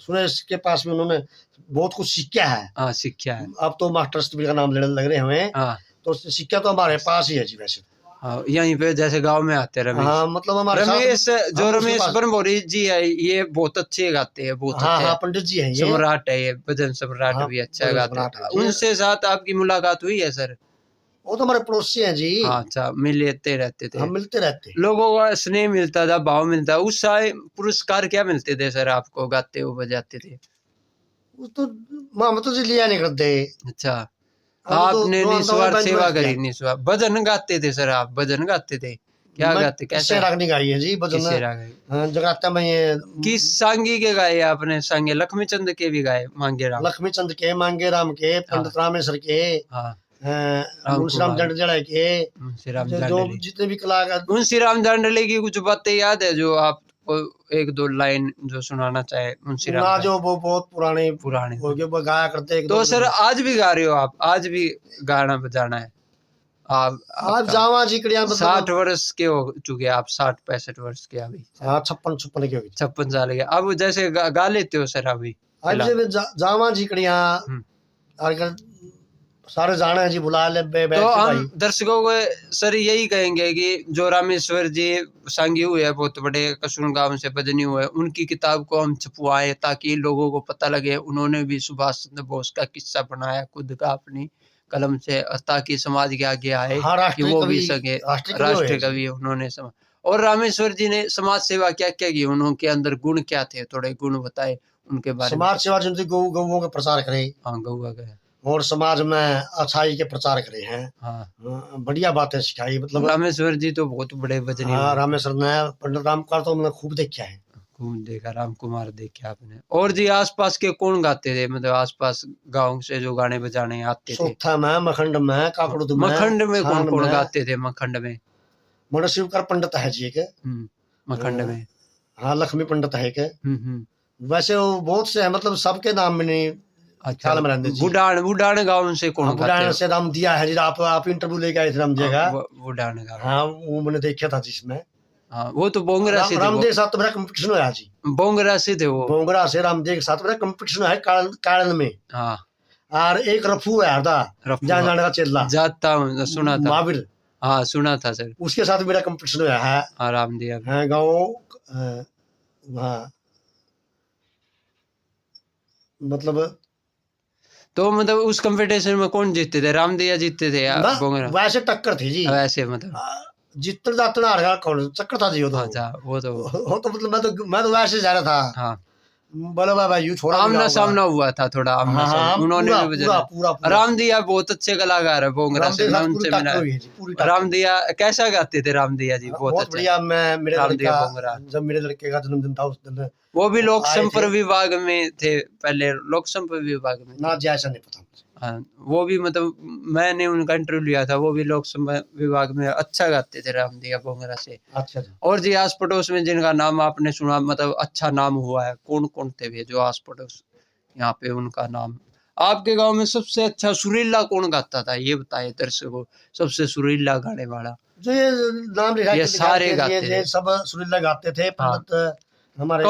सुरेश के पास भी उन्होंने बहुत कुछ सीखा है। हाँ सीखा है। अब तो मास्टर का नाम लेने लग रहे हमें। हाँ तो सीखा तो हमारे पास ही है जी वैसे। हाँ यहीं पे जैसे गांव में आते हैं रमेश। हाँ मतलब हमारे रमेश जो रमेश बनबोरी जी है ये बहुत अच्छे गाते हैं, बहुत हाँ अच्छे। हाँ पंडित जी हैं ये। सम्राट है ये, भजन सम्राट भी अच्छा गाते हैं। उनसे साथ आपकी मुलाकात हुई है सर? वो तो हमारे पड़ोसी हैं जी। हाँ अच्छा, मिलते रहते थे? हम मिलते रहते। लोगों का स्नेह मिलता था, भाव मिलता। उस समय पुरस्कार क्या मिलते थे सर आपको गाते हो बजाते थे? तो मामा तो जी लिया नहीं करते। अच्छा आपने निस्वार्थ सेवा करी? निस्वार्थ भजन गाते थे सर आप? भजन गाते थे? क्या गाते? कैसे रागनी गाई है जी भजन? जगराता में ये किस सांगी के गाए आपने? सांगे लक्ष्मी चंद के भी गाए? मांगे राम, लक्ष्मी चंद के, मांगे राम के, पंडित रामेश्वर के, मुंशीराम जंडले के, जो जितने भी कलाकार। मुंशीराम जंडले की कुछ बातें याद है जो आपको एक दो लाइन जो सुनाना चाहे? मुंशीराम ना जो वो बहुत पुराने वो गाया करते। तो सर आज भी गा रहे हो आप? आज भी गाना बजाना है आप? जावा जी कड़िया 60 वर्ष के हो चुके आप? 60-65 वर्ष के अभी? हाँ 56 के हो गए। 56 साल के अब जैसे गा लेते हो सर अभी? जावा जी कड़िया सारे जाने हैं जी, बुला ले। तो हम दर्शकों को सर यही कहेंगे कि जो रामेश्वर जी सांगी हुए हैं बहुत बड़े कसुन गांव से बजनी हुए, उनकी किताब को हम छपवाएं ताकि लोगों को पता लगे उन्होंने भी सुभाष चंद्र बोस का किस्सा बनाया खुद का अपनी कलम से, ताकि समाज के आगे आए कि वो भी सके राष्ट्र कवि उन्होंने। और रामेश्वर जी ने समाज सेवा क्या क्या की? उनके अंदर गुण क्या थे? थोड़े गुण बताए उनके बारे में। समाज सेवा जिनसे गौओं का प्रचार करे। हाँ गौआ का, और समाज में अच्छाई के प्रचार करे हैं। हाँ बढ़िया बातें सिखाई। मतलब रामेश्वर जी तो बहुत बड़े बजनी। हाँ रामेश्वर ने पंडित राम कुमार तो मैंने खूब देखा है। खूब देखा, राम कुमार देखा आपने। और जी आसपास के कौन गाते थे? मतलब आसपास गांव से जो गाने बजाने आते थे? सोथा में, मखंड में, काकड़ुद में। मखंड में कौन कौन गाते थे? मखंड में शिवकर पंडित है जी एक मखंड में। हाँ लक्ष्मी पंडित है एक। वैसे वो बहुत से है, मतलब सबके नाम में नहीं ख्याल में रहते। बुडान गांव से कौन? बुडान से नाम दिया है जी, आप इंटरव्यू लेके आए थे राम जी का। बुडान गांव, हाँ वो मैंने देखा था जिसमें। हाँ वो तो बोंगरा से रामदेव के साथ मेरा कंपटीशन हुआ जी। बोंगरा से थे वो? बोंगरा से रामदेव के साथ मेरा कंपटीशन है कारण में। हाँ और एक रफू है जान जाने का चेला जाता हूँ, सुना था। महावीर, हाँ सुना था सर। उसके साथ मेरा कंपटीशन हुआ है। हाँ रामदेव है गाँव। हाँ मतलब तो मतलब उस कंपटीशन में कौन जीतते थे? रामदेव जीतते थे या बोंगरा? वैसे टक्कर थी जी। वैसे मतलब जितने जातना हार कौन चक्कर था जी वो तो। अच्छा वो तो मतलब मैं तो वैसे जा रहा था। हाँ बोलो भाई यू छोड़ा आमना सामना हुआ था थोड़ा, आमना हाँ, सामना, हाँ, उन्होंने पूरा, भी पूरा, बजाया। पूरा, पूरा। रामदिया बहुत अच्छे कलाकार है बोंगरा से, मैं उनसे मिला। पूरी रामदिया कैसा गाते थे रामदिया जी, बहुत बहुत अच्छा। बढ़िया। मैं मेरे रामदिया लड़का बोंगरा, जब मेरे लड़के का जन्मदिन था उस दिन वो भी लोक आए थे। संपर्क विभाग में थे पहले, लोक संपर्क विभाग में थे। ना जैसा नहीं पता मुझे। हाँ, वो भी मतलब मैंने उनका इंटरव्यू लिया था, वो भी लोक संपर्क विभाग में अच्छा गाते थे रामदिया बोंगरा से। अच्छा जी। और जी आस पड़ोस में जिनका नाम आपने सुना, मतलब अच्छा नाम हुआ है, कौन कौन थे वे जो आस पड़ोस यहाँ पे उनका नाम? आपके गांव में सबसे अच्छा सुरीला कौन गाता था, ये बताइए दर्शकों, सबसे सुरीला गाने वाला? जो ये नाम लिखा ये के सारे ये गाते थे। सब सुरीला गाते थे। हाँ, पंडित हमारे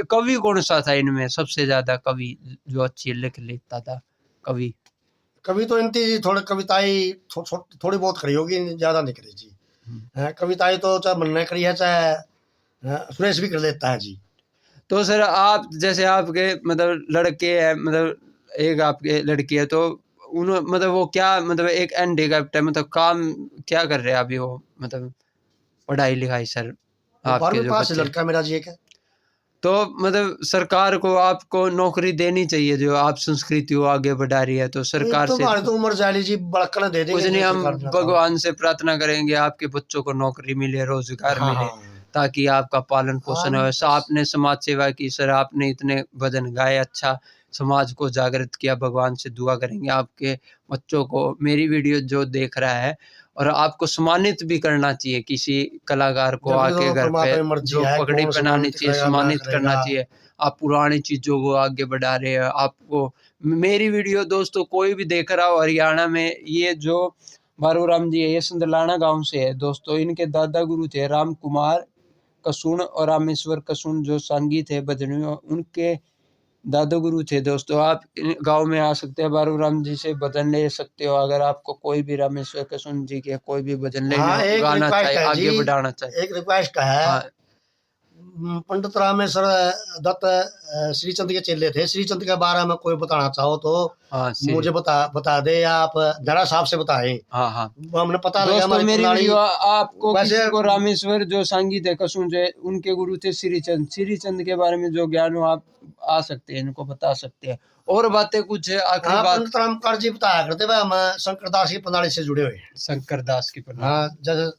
कवि कौन सा था इनमें सबसे ज्यादा कवि जो अच्छी लिख लेता था कवि? कवि तो इनकी थोड़ी कविताएं थोड़ी बहुत करी होगी, ज्यादा नहीं करी जी। कविताएं तो चाहे मन्ना करी है, चाहे सुरेश भी कर लेता है जी। तो सर आप जैसे आपके मतलब लड़के हैं, मतलब एक आपके लड़की है, तो उन मतलब वो क्या, मतलब एक हैंडीकैप्ट है, मतलब काम क्या कर रहे हैं अभी वो, मतलब पढ़ाई लिखाई सर वो आपके 12वीं जो पास है बच्चे? लड़का मेरा जी एक है। तो मतलब सरकार को आपको नौकरी देनी चाहिए, जो आप संस्कृति को आगे बढ़ा रही है, तो सरकार तो से हमारी तो उम्र जाली जी, बड़कन दे कुछ देंगे नहीं, जो हम सरकार देना चाहो। भगवान से प्रार्थना करेंगे आपके बच्चों को नौकरी मिले, रोजगार हाँ, मिले, हाँ, ताकि आपका पालन पोषण हो। ऐसा आपने समाज सेवा की सर, आपने इतने भजन गाए, अच्छा समाज को जागृत किया, भगवान से दुआ करेंगे आपके बच्चों को मेरी वीडियो जो देख रहा है, और आपको सम्मानित भी करना चाहिए, किसी कलाकार को जब आके तो घर पे परमात्मा की मर्जी जो है, पगड़ी कौन पहनानी सम्मानित चाहिए, करेगा ना सम्मानित करना करेगा। चाहिए। आप पुरानी चीजों को आगे बढ़ा रहे हैं। आपको मेरी वीडियो दोस्तों कोई भी देख रहा हो हरियाणा में, ये जो बारू राम जी है, ये संदलाना गांव से है दोस्तों। इनके दादा गुरु थे राम कुमार कसून और रामेश्वर कसून, जो सांगी थे भजनी, उनके दादा गुरु थे दोस्तों। आप गांव में आ सकते हैं, बारू राम जी से भजन ले सकते हो। अगर आपको कोई भी रामेश्वर कसून जी के कोई भी भजन लेने हाँ, हो, एक गाना रिक्वेस्ट चाहिए, है जी, आगे बढ़ाना चाहिए। एक रिक्वेस्ट है। हाँ पंडित रामेश्वर दत्त श्रीचंद के चेले थे। श्रीचंद के बारे में कोई बताना चाहो तो हाँ मुझे बता दे, या आप जरा साहब से बताएं। हाँ हाँ हमने पता लगा दोस्तों, हमारी मेरी प्रणाली। वीडियो आपको वैसे किसी को रामेश्वर जो संगीत है कसून जो उनके गुरु थे श्रीचंद, श्रीचंद के बारे में जो ज्ञान हो आप आ सकते हैं, इनको बता सकते हैं। और बातें कुछ है, आखिरी हाँ, बात? पंडित रामकर जी बताया करते भाई, हम शंकरदास की प्रणाली से जुड़े हुए हैं। शंकर दास की प्रणाली। हाँ, जैसे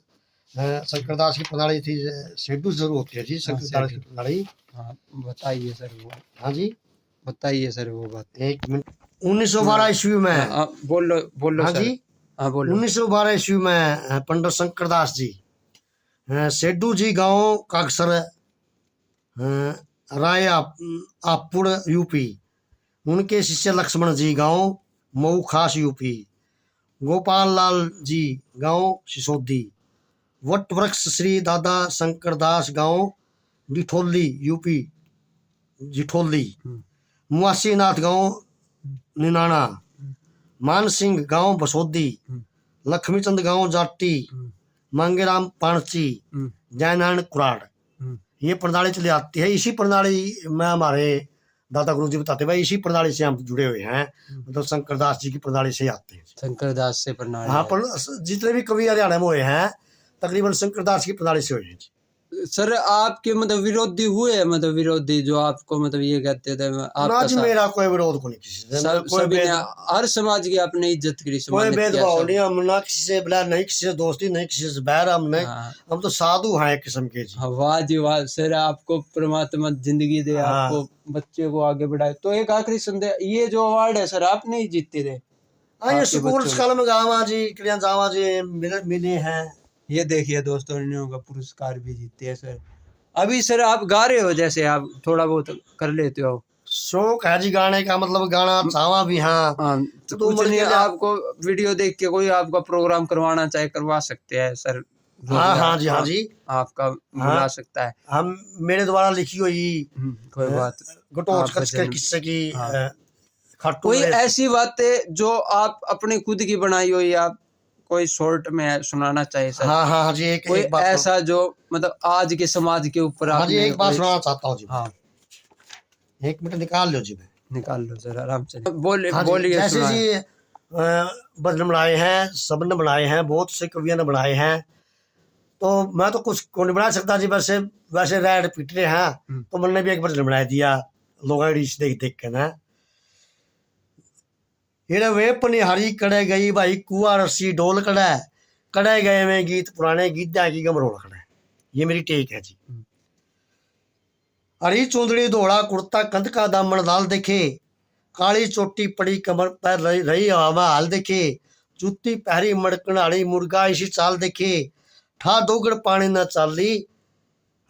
शंकरदास की प्रणाली थी, शेड्यू जरूर होती है जी शंकरदास की प्रणाली। हाँ बताइए सर वो। हाँ जी, बताइए सर वो बात। एक मिनट। 1912 ईस्वी में। बोलो बोलो हाँ सर। जी, हाँ बोलो। 1912 ईस्वी में पंडित शंकरदास जी सेड्डू जी गांव काकसर राय आपुड़ यूपी। उनके शिष्य लक्ष्मण जी गांव मऊ खास यूपी। गोपाल लाल जी गांव सिसोदी। वट वृक्ष श्री दादा शंकरदास गांव डिठोली यूपी जिठोली। मुआसीनाथ गांव निनाना। मान सिंह गांव बसोदी। लक्ष्मीचंद गांव जाटी। मांगेराम पाणची। जयनारायण कुराड़। ये प्रणाली चली आती है। इसी प्रणाली में हमारे दादा गुरु जी बताते भाई, इसी प्रणाली से हम जुड़े हुए हैं, मतलब शंकरदास जी की प्रणाली से आते हैं। शंकरदास से प्रणाली। हाँ, पर जितने भी कवि हरियाणा में हुए हैं तकरीबन शंकरदास की प्रणाली से हुए हैं। सर आपके मतलब विरोधी हुए, मतलब विरोधी जो आपको मतलब ये कहते थे ना जी, मेरा कोई विरोध को नहीं किसी से। सभी ने हर समाज की अपनी इज्जत करी, कोई भेदभाव नहीं। हम ना किसी से बुला, नहीं किसी से दोस्ती, नहीं किसी से बैर। हम तो साधु हैं एक किस्म के जी। वाह जी वाह सर, आपको परमात्मा जिंदगी दे, आपको बच्चे को आगे बढ़ाए। तो एक आखिरी संदेश, ये जो अवार्ड है सर आपने ही जीते थे? हाँ, ये स्कूल स्कूल में गावा जी, जावा जी मिले हैं। ये देखिए दोस्तों, इन्होंने पुरस्कार भी जीते हैं सर। अभी सर आप गा रहे हो, जैसे आप थोड़ा बहुत कर लेते हो? शौक है जी गाने का, मतलब गाना चाहवा भी। हाँ, तो कुछ नहीं, आपको वीडियो देख के कोई आपका प्रोग्राम करवाना चाहे करवा सकते हैं सर। हाँ हाँ जी, हाँ जी, आपका बुला सकता है। हम मेरे द्वारा लिखी हुई कोई बात घटोत्कच के किस्से की कोई ऐसी बातें जो आप अपनी खुद की बनाई हुई, आप कोई शॉर्ट में सुनाना चाहिए सर? हाँ हाँ जी, कोई एक बात ऐसा जो मतलब आज के समाज के ऊपर। हाँ जी, एक बात सुनाना चाहता हूँ जी। हाँ, एक मिनट निकाल लो जी। निकाल लो सर, आराम से बोलिए। हाँ बोलिए। जैसे जी भजन बनाए हैं, सबने बनाए हैं, बहुत से कवियों ने बनाए हैं, तो मैं तो कुछ को नहीं बना सकता जी। वैसे वैसे रैड पीट रहे हैं तो मैंने भी एक भजन बना दिया। लोग रीच देख देख के ना। ये वे पनिहारी कड़े गई भाई कुआ रस्सी डोल कड़े गए में गीत पुराने गीत की गमरोड़ कड़े। ये मेरी टेक है जी। हरी चूंदड़ी धोड़ा कुर्ता कंध का दामन दाल देखे, काली चोटी पड़ी कमर पर रही हवा हाल देखे, जूती पहरी मड़कनाड़ी मुर्गा इसी चाल देखे, ठा दोगड़ पानी न चाली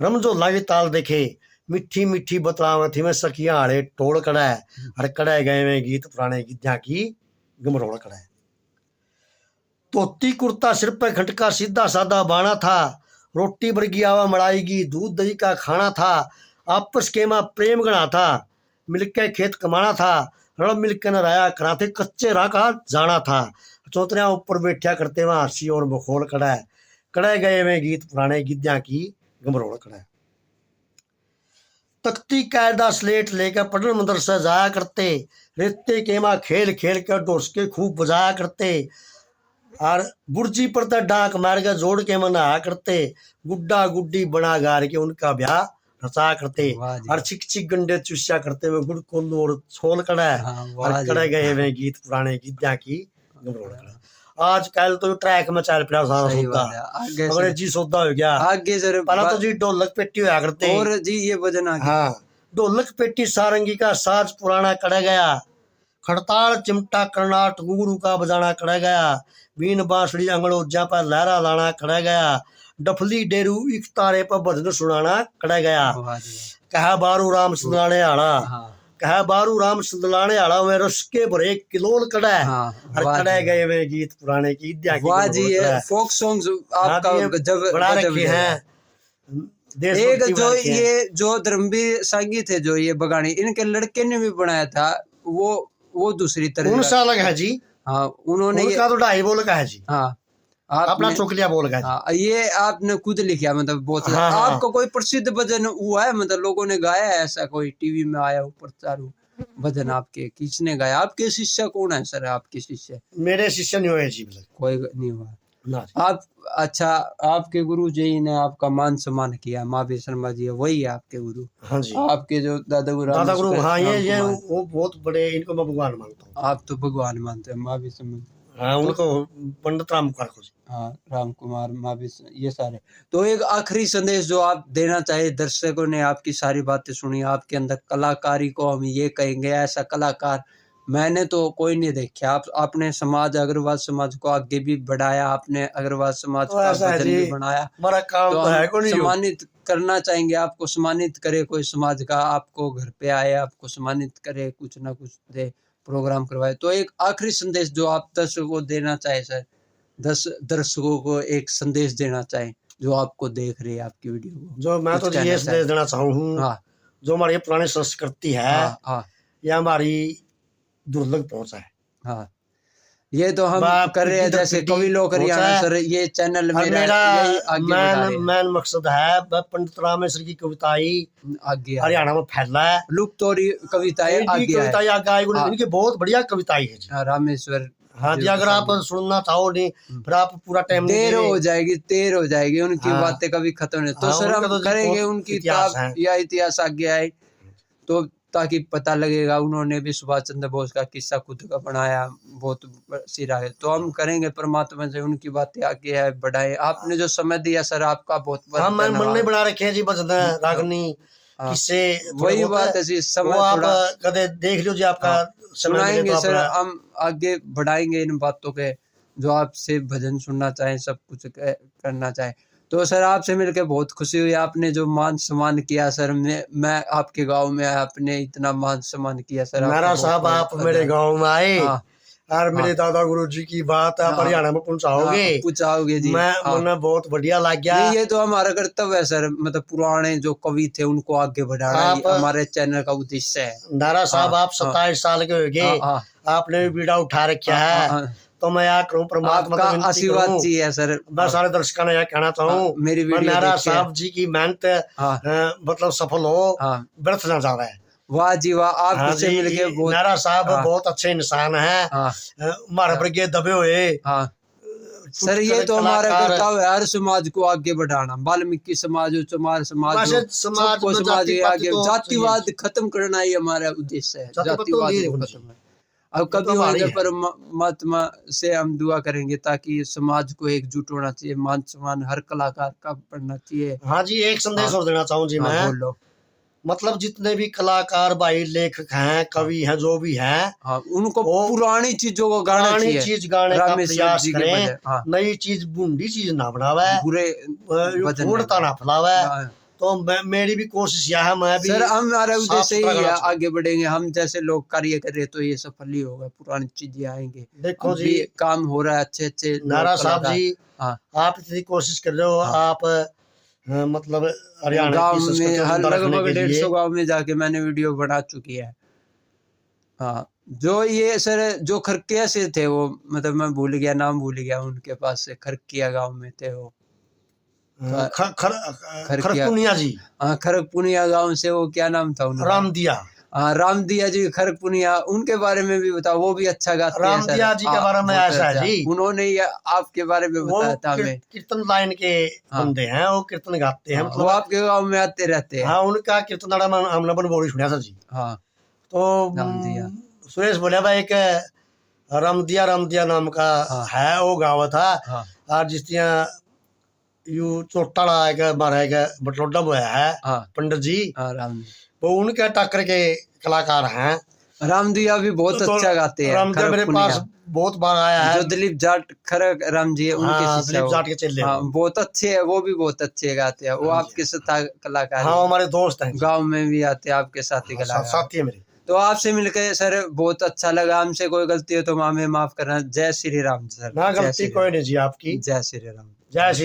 रमजो लागी ताल देखे, मिठी मिठी बतलावती में सखियां हाड़े टोड़ कड़ा है, हर कड़े गए में गीत पुराने गीत्या की गमरोड़ कड़ा है। धोती कुर्ता सिर पे खटका सीधा सादा बाना था, रोटी बरगी आवा मड़ाईगी दूध दही का खाना था, आपस के माँ प्रेम गणा था, मिलके खेत कमाना था, रल मिलके न राया करा थे, कच्चे राह का जाना था, चौतरिया ऊपर बैठा करते वहां हंसी और बखोल कड़ा है, कड़े गए में गीत पुराने गीत्या की गमरोड़ कड़ा है। तख्ती कायदा स्लेट लेकर पढ़न मदरसा जाया करते, रेते के माँ खेल खेल कर डोस के खूब बजाया करते, और बुर्जी पर तो डांक मार के जोड़ के मनाया करते, गुड्डा गुड्डी बना गार के उनका ब्याह रचा करते, और चिक चिक गंडे चुस्या करते हुए गुड़ कोल्लू और छोल कड़ा है, और कड़े गए हुए गीत पुराने गीत्या की गमरोड़ कड़ा। आजकल तो ट्रैक में चल पड़ा सारा सौदा, अंग्रेजी सौदा हो गया आगे सर। पहला तो जी ढोलक पेटी होया करते, और जी ये बजन आ गया। हाँ, ढोलक पेटी सारंगी का साज पुराना कड़ा गया, खड़ताल चिमटा करनाट घुंघरू का बजाना कड़ा गया, बीन बांसुरी अंगड़ोजा पर लहरा लाना कड़ा गया, डफली डेरू एक तारे पर भजन सुनाना कड़ा गया, कहा बारू राम सुनाने आड़ा, कहा बारू राम सुदलाने आड़ा में रस के भरे किलोल कड़ा है, और कड़े गए वे गीत पुराने की इद्या की। वाह जी, ये फोक सॉन्ग्स आपका जब बना रखे हैं। एक जो ये जो धर्मवीर संगीत है जो ये बगानी इनके लड़के ने भी बनाया था, वो दूसरी तरह कौन सा अलग है जी। हाँ, उन्होंने उनका तो 2.5 बोल का है जी। हाँ, अपना चोकलिया बोल का है। ये आपने खुद लिखा, मतलब बहुत आपका कोई प्रसिद्ध भजन हुआ है, मतलब लोगों ने गाया है ऐसा, कोई टीवी में आया ऊपर चारू भजन आपके किसने गाया? आपके शिष्य कौन है सर? आपके शिष्य? मेरे शिष्य नहीं हुए जी, कोई नहीं हुआ ना। आप अच्छा, आपके गुरु जी ने आपका मान सम्मान किया, महावीर शर्मा जी वही है आपके गुरु? हाँ जी, आपके जो दादा गुरु। हाँ, ये वो बहुत बड़े, इनको मैं भगवान मानता हूँ। आप तो भगवान मानते हैं महावीर शर्मा। हाँ, उनको पंडित राम कुमार को। हाँ, राम कुमार महावीर ये सारे। तो एक आखिरी संदेश जो आप देना चाहिए, दर्शकों ने आपकी सारी बातें सुनी, आपके अंदर कलाकारी को हम ये कहेंगे, ऐसा कलाकार मैंने तो कोई नहीं देखा। आपने समाज अग्रवाल समाज को आगे भी बढ़ाया, आपने अग्रवाल समाज का भजन भी बनाया, तो हम सम्मानित करना चाहेंगे, आपको सम्मानित करे कोई समाज का, आपको घर पे आए, आपको सम्मानित करे, कुछ ना कुछ दे, प्रोग्राम करवाए। तो एक आखिरी संदेश जो आप दर्शकों को देना चाहे सर, 10 दर्शकों को एक संदेश देना चाहे जो आपको देख रहे हैं आपकी वीडियो को। जो मैं तो ये संदेश देना चाहूँ, हाँ, जो हमारी पुरानी संस्कृति है, हाँ, यह हमारी दुर्लभ पहुंचा है। हाँ, ये तो हम कर रहे हैं, जैसे कवि लोग हरियाणा सर, ये चैनल मेरा मेन मकसद है पंडित रामेश्वर की कविताएं आगे हरियाणा में फैला है, लुप्त हो रही कविताएं आगे आए, इनकी बहुत बढ़िया कविताएं है रामेश्वर। हाँ जी, अगर आप सुनना चाहो नहीं, फिर आप पूरा टाइम देर हो जाएगी उनकी बातें कभी खत्म नहीं। तो सर हम करेंगे उनकी इतिहास आगे आए, तो ताकि पता लगेगा। उन्होंने भी सुभाष चंद्र बोस का किस्सा खुद का बनाया, बहुत सिरा है, तो हम करेंगे परमात्मा से उनकी बातें आगे है बढ़ाए। आपने जो समय दिया सर, आपका बहुत बहुत मन नहीं बना रखे हैं जी, भजन रागनी किससे वही बात है, समय आप कदे देख लो जी, आपका सुनाएंगे सर, हम आगे बढ़ाएंगे इन बातों के, जो आपसे भजन सुनना चाहे, सब कुछ करना चाहे। तो सर आपसे मिलकर बहुत खुशी हुई, आपने जो मान सम्मान किया सर, मैं आपके गांव में आया, आपने इतना मान सम्मान किया सर। मेरा साहब आप मेरे गांव में आए, और मेरे दादा गुरु जी की बात आप हरियाणा में पहुंचाओगे जी, मैं बहुत बढ़िया लग गया। ये तो हमारा कर्तव्य है सर, मतलब पुराने जो कवि थे उनको आगे बढ़ाना हमारे चैनल का उद्देश्य है। नारा साहब आप 27 साल के हो गए, आपने भी बीड़ा उठा रखा है, तो मैं यहाँ करूँ परमात्मा का आशीर्वाद चाहिए सर। मैं सारे दर्शकों ने यह कहना चाहूँ, नारा साहब जी की मेहनत मतलब सफल हो, व्यर्थ ना जा रहा है। वाह जी वाह, आपसे मिलके बहुत, नारा साहब बहुत अच्छे इंसान हैं, हमारे वर्गे दबे हुए सर ये तो हमारा कर्तव्य है हर समाज को आगे बढ़ाना, वाल्मीकि समाज हो, चमार समाज हो, सबको समाज के आगे, जातिवाद खत्म करना ही हमारा उद्देश्य है, जातिवाद खत्म। अब कभी होने परमात्मा से हम दुआ करेंगे ताकि समाज को एकजुट होना चाहिए, मान सम्मान हर कलाकार का बढ़ना चाहिए। हाँ जी, एक संदेश और देना चाहूँ जी मैं। बोलो। मतलब जितने भी कलाकार भाई, लेखक हैं, कवि हैं, जो भी हैं, उनको पुरानी चीजों को गाना चाहिए, पुरानी चीज गाने का प्रयास करें, नई चीज बूंदी चीज ना बनावे, बुरे ना फैलावे। तो मेरी भी कोशिश यह है, मैं भी सर हमारा उद्देश्य ही है, आगे बढ़ेंगे हम जैसे लोग कार्य करे तो ये सफल ही होगा, पुरानी चीजें आएंगे। देखो जी काम हो रहा है, अच्छे अच्छे नारा साहब जी, आप इतनी कोशिश कर रहे हो, आप मतलब हरियाणा गांव में हर लगभग 150 गांव में जाके मैंने वीडियो बना चुकी है। हाँ, जो ये सर जो खरकिया से थे वो, मतलब मैं भूल गया नाम, भूल गया उनके पास से, खरकिया गांव में थे वो, खरपुनिया जी। हाँ, खरपुनिया गांव से, वो क्या नाम था उनका? रामदिया। हाँ, रामदिया जी खरपुनिया, उनके बारे में भी बताओ, वो भी अच्छा गाते हैं। रामदिया जी के बारे में ऐसा है जी, उन्होंने आपके बारे में बताया था हमें। कीर्तन लाइन के बंदे हैं, वो कीर्तन गाते हैं, मतलब वो आपके गांव में आते रहते हैं। हाँ, उनका कीर्तन हमने बोली सुना था जी। हाँ, तो सुरेश बोले भाई एक रामदिया नाम का है, वो गाँव था। और जिस तरह यू चोटाला एक हमारा एक बटलोडा वो है पंडित जी, वो उनके टक्कर के कलाकार हैं। रामदिया भी बहुत अच्छा गाते हैं। रामदिया मेरे पास बहुत बार आया है, जो दिलीप जाट खरक राम जी उनके शिष्य, दिलीप जाट के चेले, बहुत अच्छे हैं, वो भी बहुत अच्छे गाते हैं, वो आपके साथ कलाकार। हाँ, हमारे दोस्त हैं, गांव में भी आते हैं, आपके साथी कलाकार, साथी है मेरे। तो आपसे मिलकर सर बहुत अच्छा लगा, हमसे कोई गलती हो तो हमें माफ करना। जय श्री राम सर। ना गलती कोई नहीं जी आपकी। जय श्री राम। जय श्री